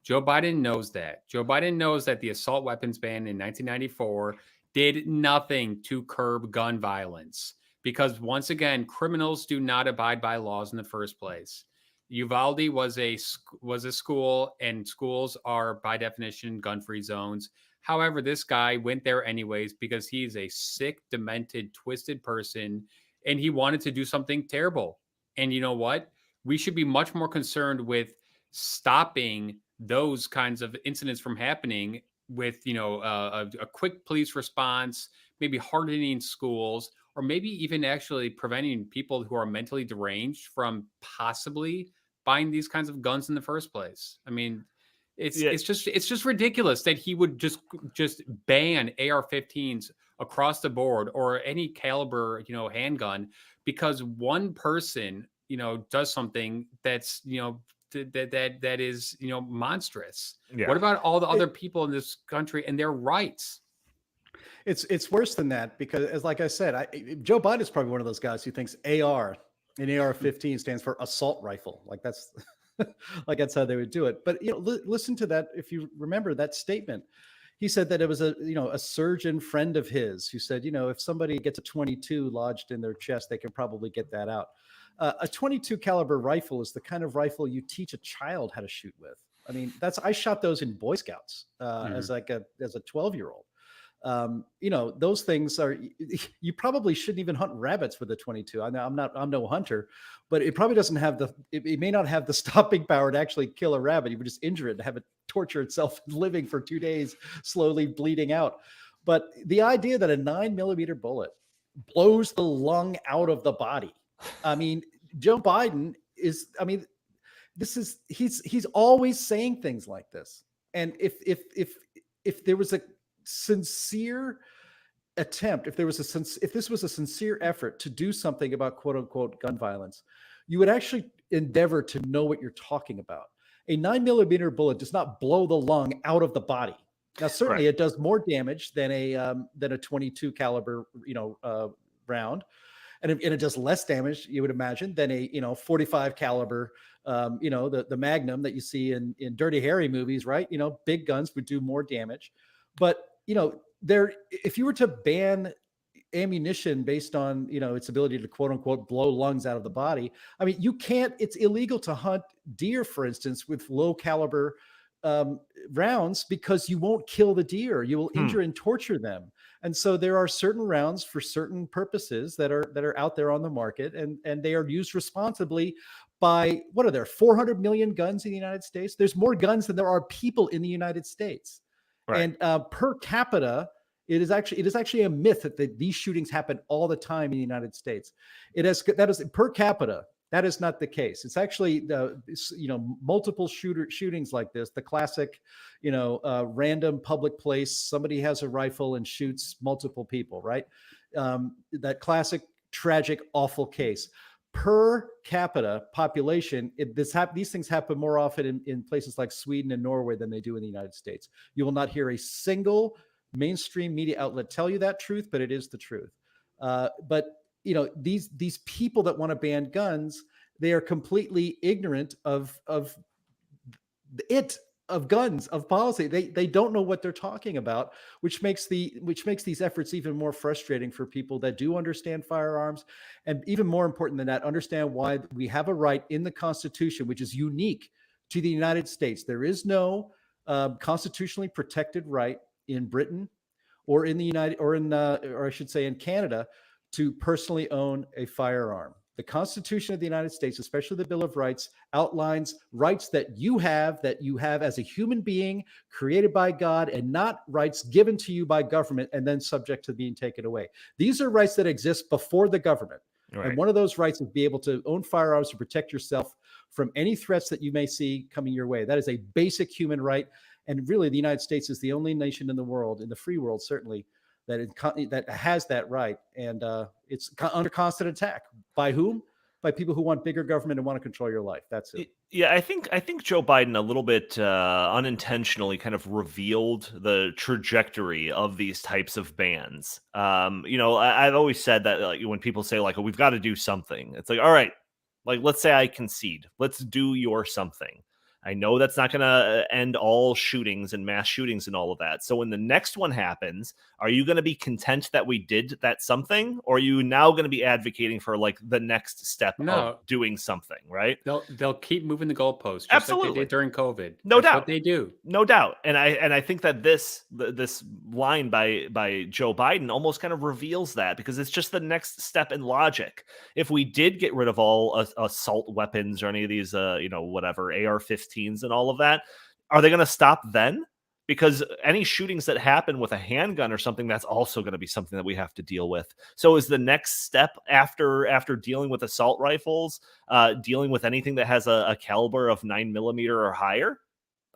Speaker 3: Joe Biden knows that. Joe Biden knows that the assault weapons ban in 1994 did nothing to curb gun violence, because once again, criminals do not abide by laws in the first place. Uvalde was a school, and schools are by definition gun-free zones. However, this guy went there anyways because he's a sick, demented, twisted person, and he wanted to do something terrible. And you know what? We should be much more concerned with stopping those kinds of incidents from happening with, a quick police response, maybe hardening schools, or maybe even actually preventing people who are mentally deranged from possibly buying these kinds of guns in the first place. I mean, it's just ridiculous that he would just ban AR-15s across the board, or any caliber, handgun, because one person, does something that's, that is, monstrous.
Speaker 1: Yeah.
Speaker 3: What about all the other people in this country and their rights?
Speaker 2: It's worse than that, because, as like I said, Joe Biden is probably one of those guys who thinks AR and AR-15 stands for assault rifle. Like that's like that's how they would do it. But listen to that. If you remember that statement, he said that it was a surgeon friend of his who said, if somebody gets a 22 lodged in their chest, they can probably get that out. A 22 caliber rifle is the kind of rifle you teach a child how to shoot with. I mean, I shot those in Boy Scouts as a 12-year-old. Those things are, you probably shouldn't even hunt rabbits with a 22. I'm no hunter, but it probably doesn't have it may not have the stopping power to actually kill a rabbit. You would just injure it and have it torture itself living for 2 days, slowly bleeding out. But the idea that a 9mm bullet blows the lung out of the body. I mean, Joe Biden he's always saying things like this. And if there was a sincere attempt, if this was a sincere effort to do something about quote unquote gun violence, you would actually endeavor to know what you're talking about. A 9mm bullet does not blow the lung out of the body. Now, certainly It does more damage than a 22 caliber, round. And it does less damage, you would imagine, than a 45 caliber, the Magnum that you see in Dirty Harry movies, right? Big guns would do more damage. But if you were to ban ammunition based on its ability to quote unquote blow lungs out of the body, I mean, it's illegal to hunt deer, for instance, with low caliber rounds, because you won't kill the deer. You will injure and torture them. And so there are certain rounds for certain purposes that are out there on the market, and they are used responsibly by, what are there, 400 million guns in the United States? There's more guns than there are people in the United States. Right. And per capita, it is actually a myth that these shootings happen all the time in the United States. That is per capita. That is not the case. It's actually multiple shootings like this. The classic, random public place, somebody has a rifle and shoots multiple people, right? That classic, tragic, awful case. Per capita population, these things happen more often in places like Sweden and Norway than they do in the United States. You will not hear a single mainstream media outlet tell you that truth, but it is the truth. But these people that want to ban guns, they are completely ignorant of guns, of policy. They don't know what they're talking about, which makes these efforts even more frustrating for people that do understand firearms, and even more important than that, understand why we have a right in the Constitution, which is unique to the United States. There is no constitutionally protected right in Britain or in in Canada to personally own a firearm. The Constitution of the United States, especially the Bill of Rights, outlines rights that you have as a human being created by God, and not rights given to you by government and then subject to being taken away. These are rights that exist before the government. Right. And one of those rights is to be able to own firearms to protect yourself from any threats that you may see coming your way. That is a basic human right. And really, the United States is the only nation in the world, in the free world certainly, that has that right. And it's under constant attack. By whom? by people who want bigger government and want to control your life. That's it.
Speaker 1: Yeah, I think Joe Biden a little bit unintentionally kind of revealed the trajectory of these types of bans. I've always said that when people say like, oh, we've got to do something, it's like, all right, like let's say I concede, let's do your something. I know that's not going to end all shootings and mass shootings and all of that. So when the next one happens, are you going to be content that we did that something? Or are you now going to be advocating for like the next step of doing something, right?
Speaker 3: They'll keep moving the goalposts. Just
Speaker 1: Absolutely.
Speaker 3: like they did during COVID.
Speaker 1: No doubt.
Speaker 3: What they do.
Speaker 1: No doubt. And I think that this line by Joe Biden almost kind of reveals that, because it's just the next step in logic. If we did get rid of all assault weapons or any of these, whatever, AR-15s and all of that, are they going to stop then? Because any shootings that happen with a handgun or something, that's also going to be something that we have to deal with. So is the next step after dealing with assault rifles, dealing with anything that has a caliber of 9mm or higher?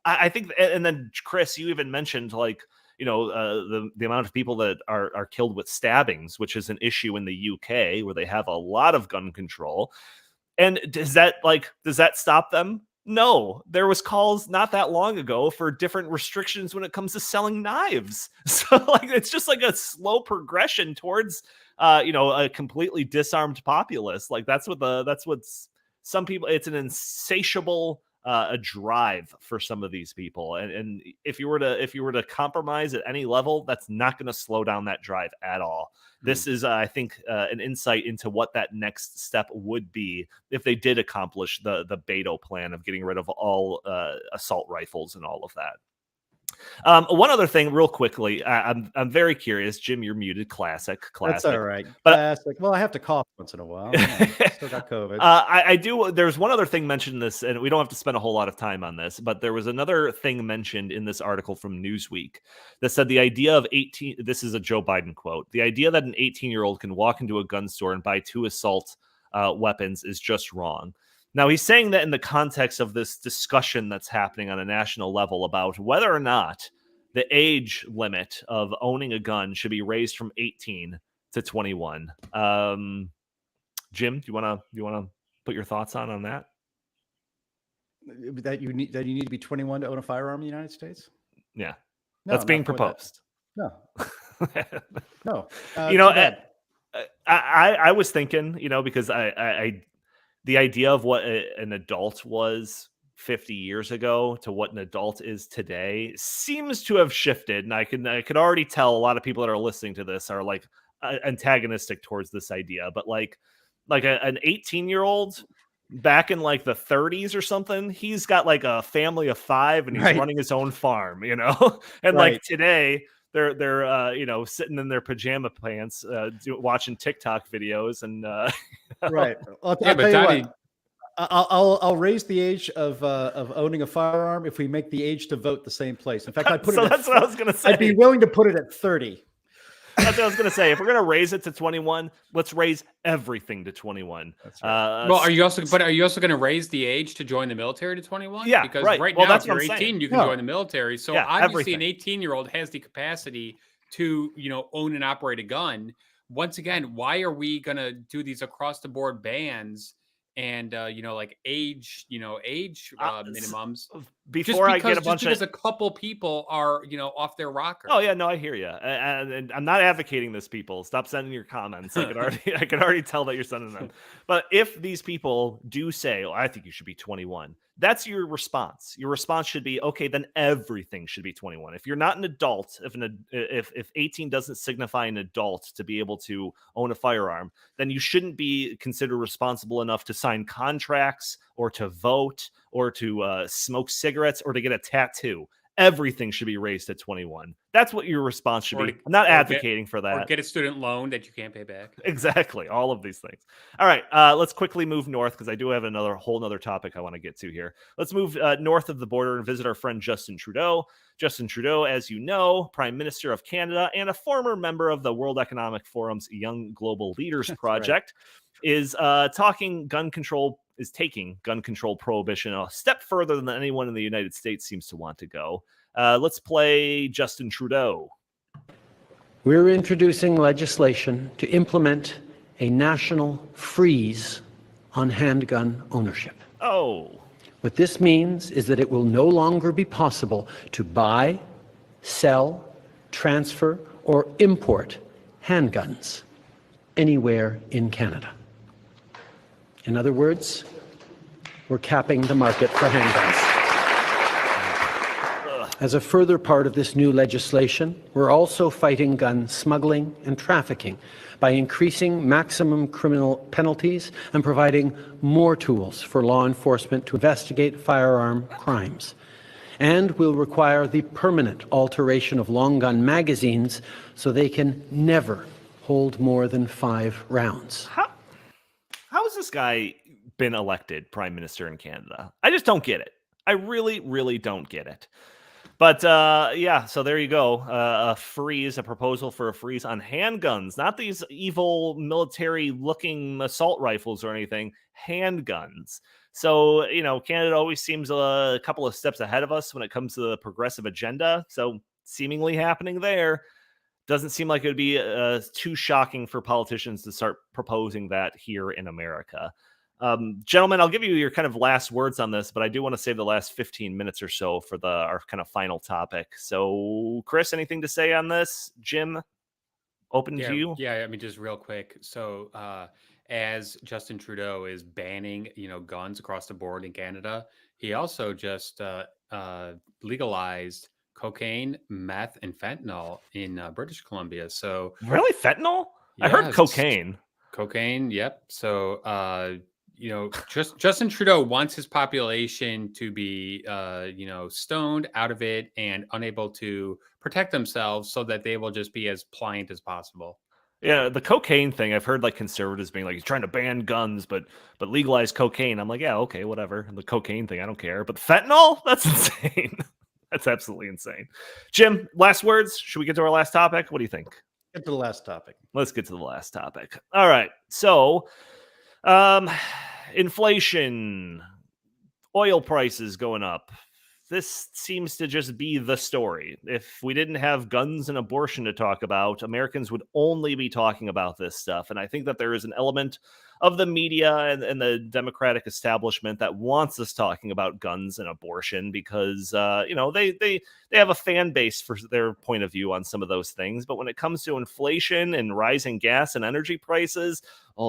Speaker 1: I think, and then Chris, you even mentioned like, the amount of people that are killed with stabbings, which is an issue in the UK where they have a lot of gun control. And does that stop them? No, there was calls not that long ago for different restrictions when it comes to selling knives. So like, it's just like a slow progression towards, a completely disarmed populace. Like that's what's some people, it's an insatiable a drive for some of these people. And if you were to compromise at any level, that's not going to slow down that drive at all. This is, I think, an insight into what that next step would be if they did accomplish the Beto plan of getting rid of all assault rifles and all of that. One other thing real quickly, I'm very curious. Jim, you're muted. Classic.
Speaker 2: That's all right.
Speaker 1: But
Speaker 2: classic. Well, I have to cough once in a while. Still got COVID.
Speaker 1: I do. There's one other thing mentioned in this, and we don't have to spend a whole lot of time on this, but there was another thing mentioned in this article from Newsweek that said the idea of 18, this is a Joe Biden quote, the idea that an 18-year-old can walk into a gun store and buy 2 assault weapons is just wrong. Now, he's saying that in the context of this discussion that's happening on a national level about whether or not the age limit of owning a gun should be raised from 18 to 21. Jim, do you want to put your thoughts on that?
Speaker 2: That you need to be 21 to own a firearm in the United States?
Speaker 1: Yeah,
Speaker 2: no,
Speaker 1: that's being proposed.
Speaker 2: No.
Speaker 1: I was thinking, because I the idea of what an adult was 50 years ago to what an adult is today seems to have shifted. And I could already tell a lot of people that are listening to this are like antagonistic towards this idea. But like an 18-year-old back in like the 30s or something, he's got like a family of 5 and he's running his own farm, and like today they're sitting in their pajama pants watching TikTok videos and
Speaker 2: right. I'll tell you Donnie, what, I'll raise the age of owning a firearm if we make the age to vote the same place. In fact, that's what I was going to say. I'd be willing to put it at 30.
Speaker 1: That's what I was going to say. If we're going to raise it to 21, let's raise everything to 21.
Speaker 3: That's right. Well, are you also going to raise the age to join the military to 21?
Speaker 1: Yeah,
Speaker 3: because
Speaker 1: right
Speaker 3: now, if you're 18, you can join the military. So obviously,
Speaker 1: everything.
Speaker 3: An 18-year-old has the capacity to, own and operate a gun. Once again, why are we going to do these across the board bans and like age minimums
Speaker 1: before I get
Speaker 3: because a couple people are off their rocker?
Speaker 1: Oh yeah, no, I hear you, and I'm not advocating this. People, stop sending your comments. I could already tell that you're sending them. But if these people do say, "Oh, I think you should be 21," that's your response. Your response should be, "Okay, then everything should be 21." If you're not an adult, if 18 doesn't signify an adult to be able to own a firearm, then you shouldn't be considered responsible enough to sign contracts or to vote or to smoke cigarettes or to get a tattoo. Everything should be raised at 21. That's what your response should be. I'm not advocating for that.
Speaker 3: Or get a student loan that you can't pay back.
Speaker 1: Exactly. All of these things. All right. Let's quickly move north because I do have a whole other topic I want to get to here. Let's move north of the border and visit our friend Justin Trudeau. Justin Trudeau, as you know, Prime Minister of Canada and a former member of the World Economic Forum's Young Global Leaders Project, is taking gun control prohibition a step further than anyone in the United States seems to want to go. Let's play Justin Trudeau.
Speaker 8: We're introducing legislation to implement a national freeze on handgun ownership.
Speaker 1: Oh.
Speaker 8: What this means is that it will no longer be possible to buy, sell, transfer, or import handguns anywhere in Canada. In other words, we're capping the market for handguns. As a further part of this new legislation, we're also fighting gun smuggling and trafficking by increasing maximum criminal penalties and providing more tools for law enforcement to investigate firearm crimes. And we'll require the permanent alteration of long gun magazines so they can never hold more than 5 rounds.
Speaker 1: How has this guy been elected prime minister in Canada? I just don't get it. I really, really don't get it. But yeah, so there you go. A proposal for a freeze on handguns, not these evil military-looking assault rifles or anything, handguns. So, Canada always seems a couple of steps ahead of us when it comes to the progressive agenda. So seemingly happening there. Doesn't seem like it would be too shocking for politicians to start proposing that here in America. Gentlemen, I'll give you your kind of last words on this, but I do want to save the last 15 minutes or so for our kind of final topic. So, Chris, anything to say on this? Jim, open to you.
Speaker 3: Yeah, I mean, just real quick. So, as Justin Trudeau is banning, guns across the board in Canada, he also just legalized cocaine, meth, and fentanyl in British Columbia. So,
Speaker 1: really, fentanyl? I heard cocaine.
Speaker 3: Cocaine, yep. So, Justin Trudeau wants his population to be, stoned out of it and unable to protect themselves so that they will just be as pliant as possible.
Speaker 1: Yeah, the cocaine thing, I've heard conservatives being he's trying to ban guns, but legalize cocaine. I'm like, yeah, okay, whatever. The cocaine thing, I don't care. But fentanyl? That's insane. That's absolutely insane. Jim, last words? Should we get to our last topic? What do you think?
Speaker 2: Get to the last topic.
Speaker 1: Let's get to the last topic. All right. So, inflation, oil prices going up. This seems to just be the story. If we didn't have guns and abortion to talk about, Americans would only be talking about this stuff. And I think that there is an element of the media and the Democratic establishment that wants us talking about guns and abortion because, they have a fan base for their point of view on some of those things. But when it comes to inflation and rising gas and energy prices,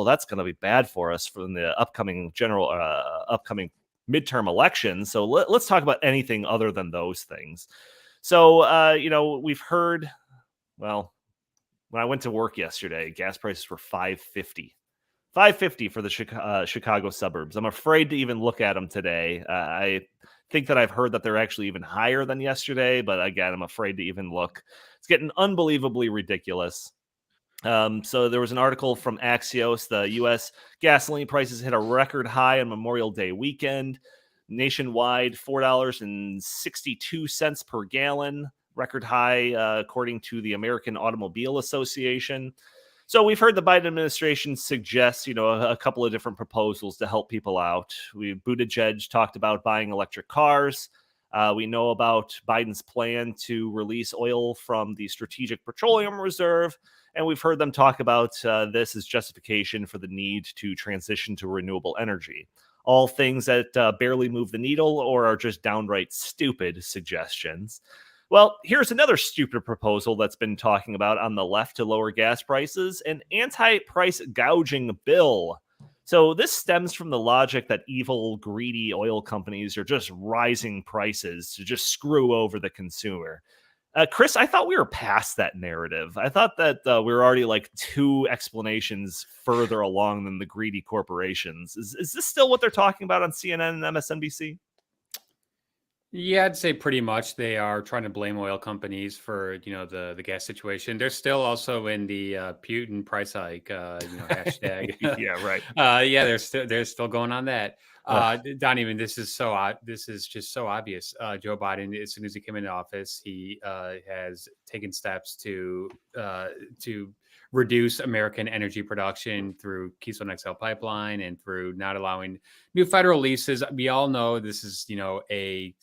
Speaker 1: that's going to be bad for us for the upcoming upcoming midterm elections. So let's talk about anything other than those things. So, we've heard, well, when I went to work yesterday, gas prices were $5.50 for the Chicago suburbs. I'm afraid to even look at them today. I think that I've heard that they're actually even higher than yesterday, but again, I'm afraid to even look. It's getting unbelievably ridiculous. So there was an article from Axios. The U.S. gasoline prices hit a record high on Memorial Day weekend. Nationwide, $4.62 per gallon. Record high, according to the American Automobile Association. So we've heard the Biden administration suggest, a couple of different proposals to help people out. Buttigieg talked about buying electric cars. We know about Biden's plan to release oil from the Strategic Petroleum Reserve. And we've heard them talk about this as justification for the need to transition to renewable energy. All things that barely move the needle or are just downright stupid suggestions. Well, here's another stupid proposal that's been talking about on the left to lower gas prices, an anti-price gouging bill. So this stems from the logic that evil, greedy oil companies are just rising prices to just screw over the consumer. Chris, I thought we were past that narrative. I thought that we were already 2 explanations further along than the greedy corporations. Is this still what they're talking about on CNN and MSNBC?
Speaker 3: Yeah, I'd say pretty much they are trying to blame oil companies for, the gas situation. They're still also in the Putin price hike, hashtag.
Speaker 1: Yeah, right.
Speaker 3: They're still going on that. Don, even this is just so obvious. Joe Biden, as soon as he came into office, he has taken steps to reduce American energy production through Keystone XL pipeline and through not allowing new federal leases. We all know this is, a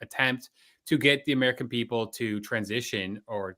Speaker 3: attempt to get the American people to transition or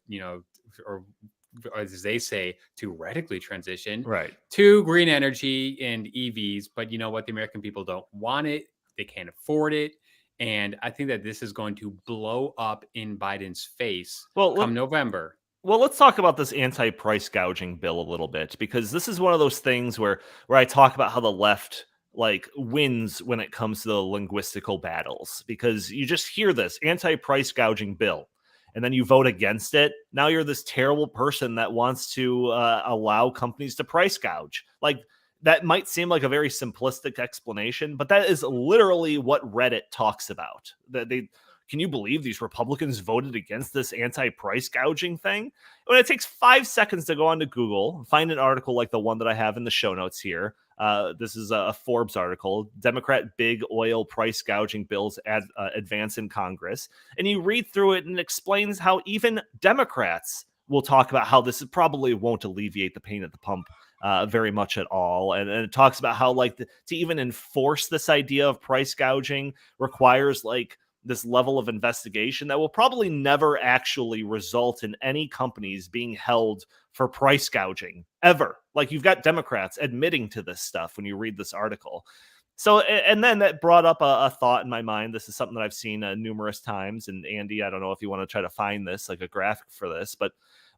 Speaker 3: as they say, to radically transition
Speaker 1: Right.
Speaker 3: to green energy and EVs. But you know what? The American people don't want it. They can't afford it. And I think that this is going to blow up in Biden's face come November.
Speaker 1: Well, let's talk about this anti-price gouging bill a little bit, because this is one of those things where I talk about how the left like wins when it comes to the linguistical battles, because you just hear this anti-price gouging bill and then you vote against it. Now you're this terrible person that wants to allow companies to price gouge. Like, that might seem like a very simplistic explanation, but that is literally what Reddit talks about. That they Can you believe these Republicans voted against this anti-price gouging thing? When it takes 5 seconds to go onto Google, find an article like the one that I have in the show notes here. This is a Forbes article, Democrat big oil price gouging bills advance in Congress. And you read through it and it explains how even Democrats will talk about how this probably won't alleviate the pain at the pump very much at all. And it talks about how like to even enforce this idea of price gouging requires like this level of investigation that will probably never actually result in any companies being held for price gouging ever. Like, you've got Democrats admitting to this stuff when you read this article. So, and then that brought up a thought in my mind. This is something that I've seen numerous times. And Andy, I don't know if you want to try to find this, like a graphic for this, but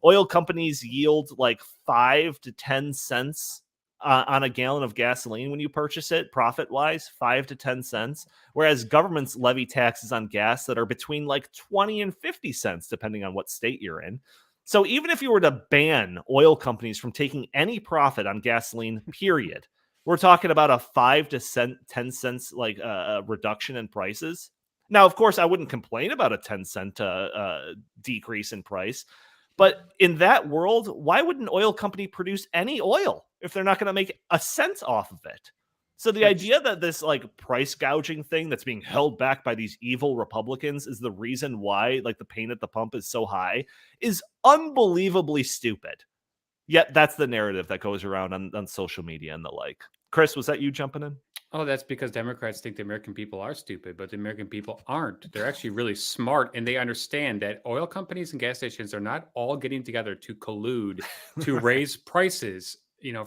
Speaker 1: oil companies yield like 5 to 10 cents on a gallon of gasoline when you purchase it, profit-wise, 5 to 10 cents, whereas governments levy taxes on gas that are between like 20 and 50 cents, depending on what state you're in. So even if you were to ban oil companies from taking any profit on gasoline, period, we're talking about a 5 to 10 cents like reduction in prices. Now, of course, I wouldn't complain about a 10-cent decrease in price. But in that world, why would an oil company produce any oil if they're not going to make a cent off of it? So the idea that this like price gouging thing that's being held back by these evil Republicans is the reason why like the pain at the pump is so high is unbelievably stupid. Yet that's the narrative that goes around on social media and the like. Chris, was that you jumping in?
Speaker 3: Oh, that's because Democrats think the American people are stupid, but the American people aren't. They're actually really smart, and they understand that oil companies and gas stations are not all getting together to collude to raise prices,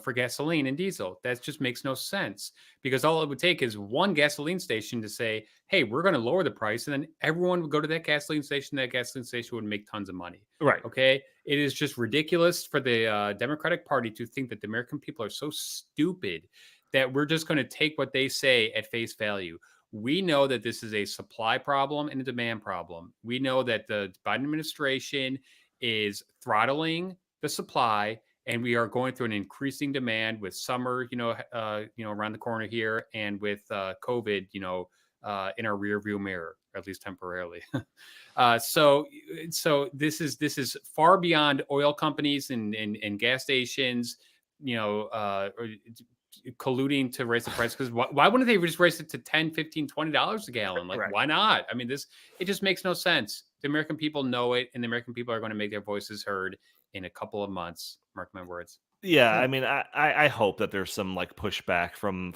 Speaker 3: for gasoline and diesel. That just makes no sense, because all it would take is one gasoline station to say, hey, we're going to lower the price, and then everyone would go to that gasoline station. That gasoline station would make tons of money.
Speaker 1: Right.
Speaker 3: Okay. It is just ridiculous for the Democratic Party to think that the American people are so stupid that we're just going to take what they say at face value. We know that this is a supply problem and a demand problem. We know that the Biden administration is throttling the supply, and we are going through an increasing demand with summer, around the corner here, and with COVID, in our rearview mirror, or at least temporarily. So this is far beyond oil companies and gas stations, colluding to raise the price. Because why wouldn't they just raise it to $10, $15, $20 a gallon? Like, right. Why not? I mean, it just makes no sense. The American people know it, and the American people are going to make their voices heard in a couple of months. Mark my words.
Speaker 1: Yeah, I mean, I hope that there's some like pushback from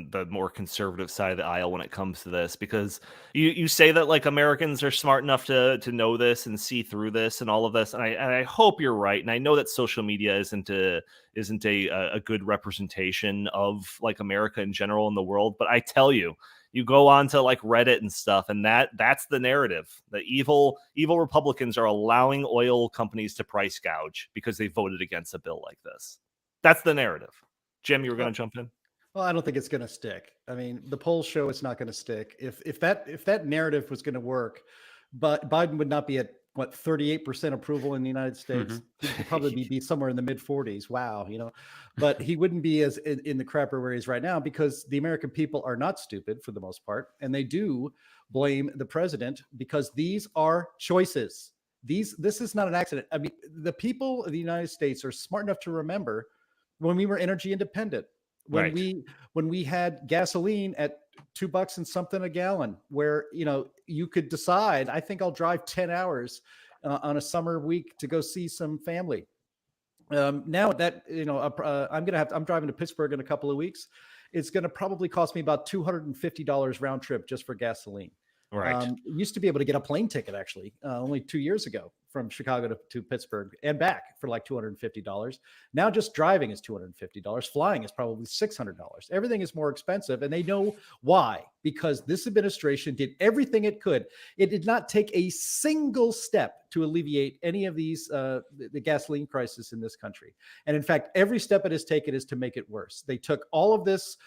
Speaker 1: the more conservative side of the aisle when it comes to this, because you say that like Americans are smart enough to know this and see through this and all of this, and I hope you're right. And I know that social media isn't a good representation of like America in general in the world, but I tell you, you go on to like Reddit and stuff, and that's the narrative. The evil Republicans are allowing oil companies to price gouge because they voted against a bill like this. That's the narrative. Jim, you were going to jump in?
Speaker 2: Well, I don't think it's going to stick. I mean, the polls show it's not going to stick. If that narrative was going to work, but Biden would not be at 38% approval in the United States.
Speaker 3: Mm-hmm.
Speaker 2: He'd probably be somewhere in the mid 40s. Wow, but he wouldn't be as in the crapper where he is right now, because the American people are not stupid for the most part, and they do blame the president because these are choices. This is not an accident. I mean, the people of the United States are smart enough to remember when we were energy independent, when we had gasoline at $2 and something a gallon, where you could decide, I think I'll drive 10 hours on a summer week to go see some family. Now that I'm driving to Pittsburgh in a couple of weeks, it's going to probably cost me about $250 round trip just for gasoline.
Speaker 1: Right.
Speaker 2: Used to be able to get a plane ticket actually only 2 years ago from Chicago to Pittsburgh and back for like $250. Now just driving is $250. Flying is probably $600. Everything is more expensive, and they know why, because this administration did everything it could. It did not take a single step to alleviate any of these the gasoline crisis in this country. And in fact, every step it has taken is to make it worse. They took all of this,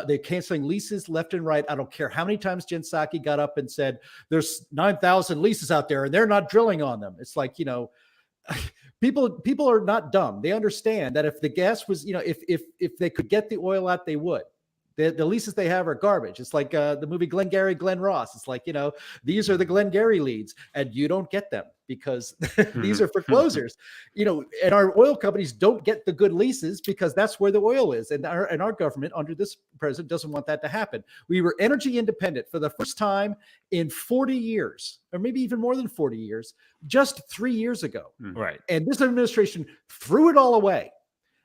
Speaker 2: they're canceling leases left and right. I don't care how many times Jen Psaki got up and said, there's 9,000 leases out there and they're not drilling on them. It's like, people are not dumb. They understand that if the gas was, if they could get the oil out, they would. The leases they have are garbage. It's like the movie Glengarry Glen Ross. It's like, these are the Glengarry leads, and you don't get them because these are for closers. And our oil companies don't get the good leases because that's where the oil is. And our government under this president doesn't want that to happen. We were energy independent for the first time in 40 years, or maybe even more than 40 years, just 3 years ago.
Speaker 1: Right.
Speaker 2: And this administration threw it all away.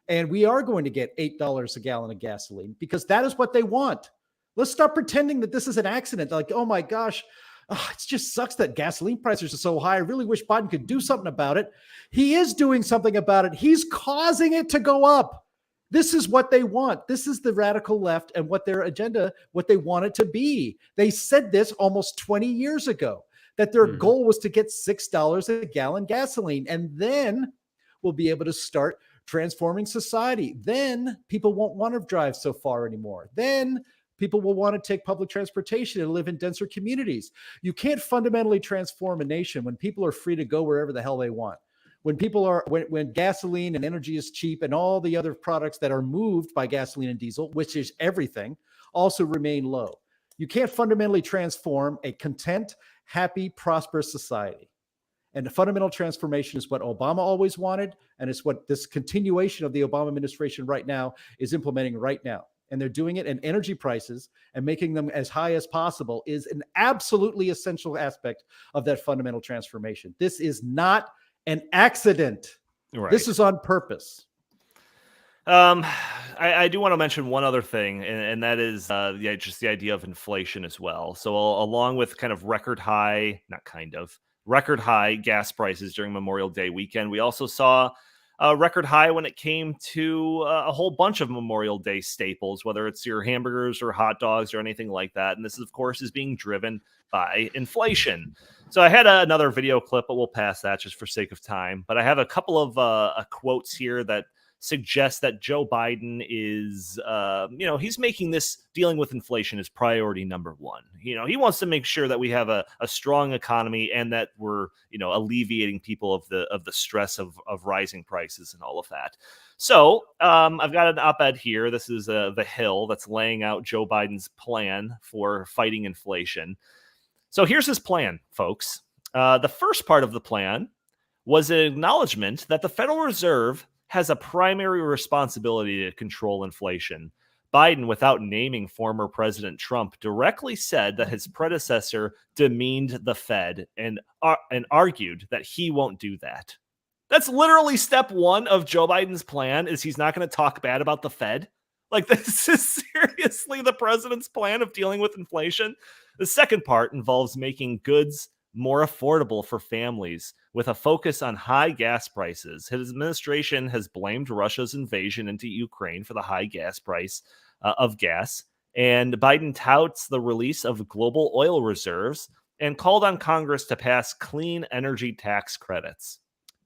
Speaker 2: And we are going to get $8 a gallon of gasoline because that is what they want. Let's stop pretending that this is an accident. Like, oh my gosh, it just sucks that gasoline prices are so high. I really wish Biden could do something about it. He is doing something about it. He's causing it to go up. This is what they want. This is the radical left and what their agenda, what they want it to be. They said this almost 20 years ago, that their goal was to get $6 a gallon gasoline. And then we'll be able to start transforming society. Then people won't want to drive so far anymore. Then people will want to take public transportation and live in denser communities. You can't fundamentally transform a nation when people are free to go wherever the hell they want. When gasoline and energy is cheap and all the other products that are moved by gasoline and diesel, which is everything, also remain low. You can't fundamentally transform a content, happy, prosperous society. And the fundamental transformation is what Obama always wanted, and it's what this continuation of the Obama administration right now is implementing right now. And they're doing it, and energy prices and making them as high as possible is an absolutely essential aspect of that fundamental transformation. This is not an accident.
Speaker 1: Right.
Speaker 2: This is on purpose.
Speaker 1: I do want to mention one other thing, and that is just the idea of inflation as well. So along with kind of record high gas prices during Memorial Day weekend, we also saw a record high when it came to a whole bunch of Memorial Day staples, whether it's your hamburgers or hot dogs or anything like that. And this, of course, is being driven by inflation. So I had another video clip, but we'll pass that just for sake of time. But I have a couple of quotes here that suggest that Joe Biden is, he's making this dealing with inflation as priority number one. He wants to make sure that we have a strong economy and that we're, alleviating people of the stress of rising prices and all of that. So I've got an op-ed here. This is The Hill that's laying out Joe Biden's plan for fighting inflation. So here's his plan, folks. The first part of the plan was an acknowledgement that the Federal Reserve has a primary responsibility to control inflation. Biden, without naming former President Trump, directly said that his predecessor demeaned the Fed and argued that he won't do that. That's literally step one of Joe Biden's plan, is he's not going to talk bad about the Fed. Like, this is seriously the president's plan of dealing with inflation. The second part involves making goods more affordable for families with a focus on high gas prices. His administration has blamed Russia's invasion into Ukraine for the high gas price of gas. And Biden touts the release of global oil reserves and called on Congress to pass clean energy tax credits.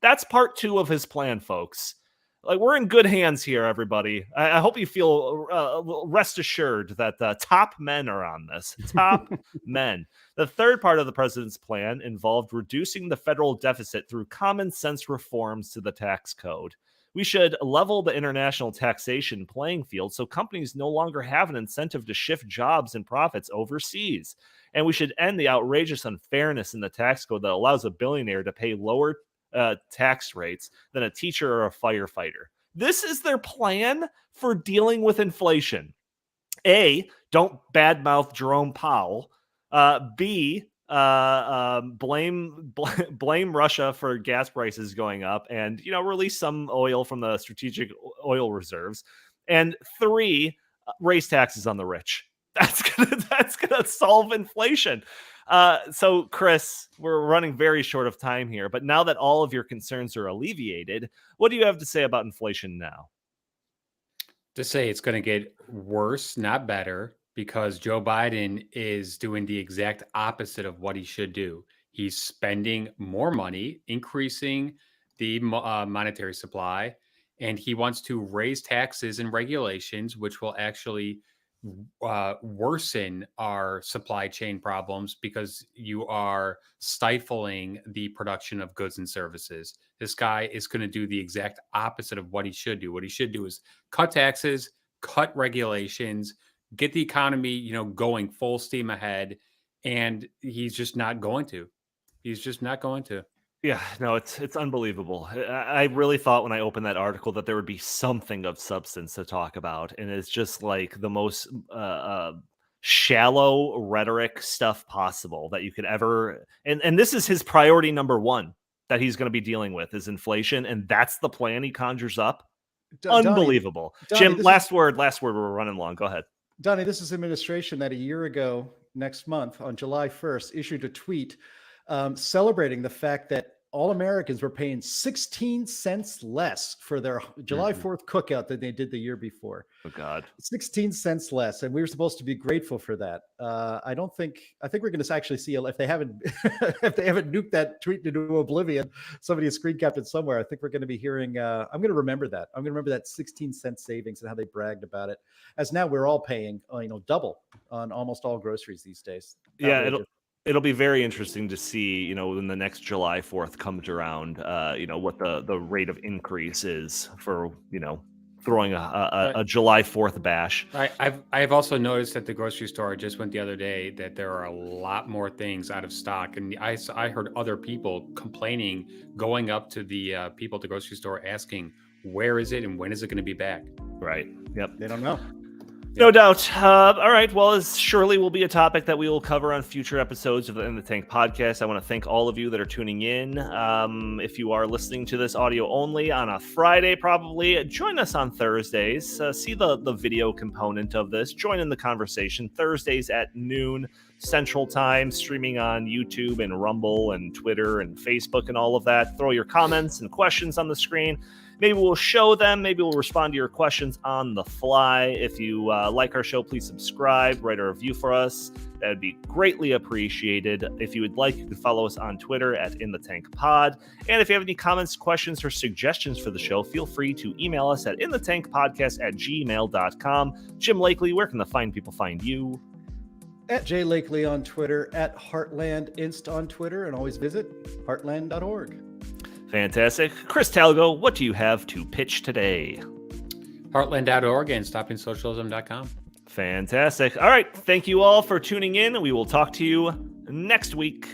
Speaker 1: That's part two of his plan, folks. Like, we're in good hands here, everybody. I hope you feel rest assured that top men are on this. Top men. The third part of the president's plan involved reducing the federal deficit through common sense reforms to the tax code. We should level the international taxation playing field so companies no longer have an incentive to shift jobs and profits overseas. And we should end the outrageous unfairness in the tax code that allows a billionaire to pay lower tax rates than a teacher or a firefighter. This is their plan for dealing with inflation. A, don't badmouth Jerome Powell. B, blame Russia for gas prices going up and, release some oil from the strategic oil reserves. And 3, raise taxes on the rich. That's gonna solve inflation. So, Chris, we're running very short of time here, but now that all of your concerns are alleviated, what do you have to say about inflation now?
Speaker 3: To say it's going to get worse, not better, because Joe Biden is doing the exact opposite of what he should do. He's spending more money, increasing the monetary supply, and he wants to raise taxes and regulations, which will actually worsen our supply chain problems because you are stifling the production of goods and services. This guy is going to do the exact opposite of what he should do. What he should do is cut taxes, cut regulations, get the economy, going full steam ahead. And he's just not going to. He's just not going to.
Speaker 1: Yeah, no, it's unbelievable. I really thought when I opened that article that there would be something of substance to talk about, and it's just like the most shallow rhetoric stuff possible that you could ever. And this is his priority number one that he's going to be dealing with is inflation, and that's the plan he conjures up. Unbelievable,
Speaker 2: Donnie,
Speaker 1: Jim. Last word. We're running long. Go ahead,
Speaker 2: Donnie. This is administration that a year ago, next month on July 1st, issued a tweet celebrating the fact that all Americans were paying 16 cents less for their July 4th cookout than they did the year before.
Speaker 1: Oh God,
Speaker 2: 16 cents less, and we were supposed to be grateful for that. I think we're going to actually see if they haven't nuked that tweet into oblivion. Somebody has screen capped it somewhere. I think we're going to be hearing. I'm going to remember that. I'm going to remember that 16 cent savings and how they bragged about it. As now we're all paying, double on almost all groceries these days.
Speaker 1: Yeah, it'll be very interesting to see, when the next July 4th comes around, what the rate of increase is for, throwing a July 4th bash.
Speaker 3: I've also noticed at the grocery store, I just went the other day, that there are a lot more things out of stock. And I heard other people complaining, going up to the people at the grocery store asking, where is it and when is it going to be back?
Speaker 1: Right. Yep.
Speaker 2: They don't know.
Speaker 1: No doubt. All right. Well, this surely will be a topic that we will cover on future episodes of the In the Tank podcast. I want to thank all of you that are tuning in. If you are listening to this audio only on a Friday, probably join us on Thursdays. See the video component of this. Join in the conversation Thursdays at noon Central Time, streaming on YouTube and Rumble and Twitter and Facebook and all of that. Throw your comments and questions on the screen. Maybe we'll show them. Maybe we'll respond to your questions on the fly. If you like our show, please subscribe, write a review for us. That would be greatly appreciated. If you would like, you can follow us on Twitter at InTheTankPod. And if you have any comments, questions, or suggestions for the show, feel free to email us at inthetankpodcast@gmail.com. Jim Lakely, where can the fine people find you?
Speaker 2: At Jay Lakely on Twitter, at Heartland Inst on Twitter, and always visit heartland.org.
Speaker 1: Fantastic. Chris Talgo, what do you have to pitch today?
Speaker 3: Heartland.org and stoppingsocialism.com.
Speaker 1: Fantastic. All right. Thank you all for tuning in. We will talk to you next week.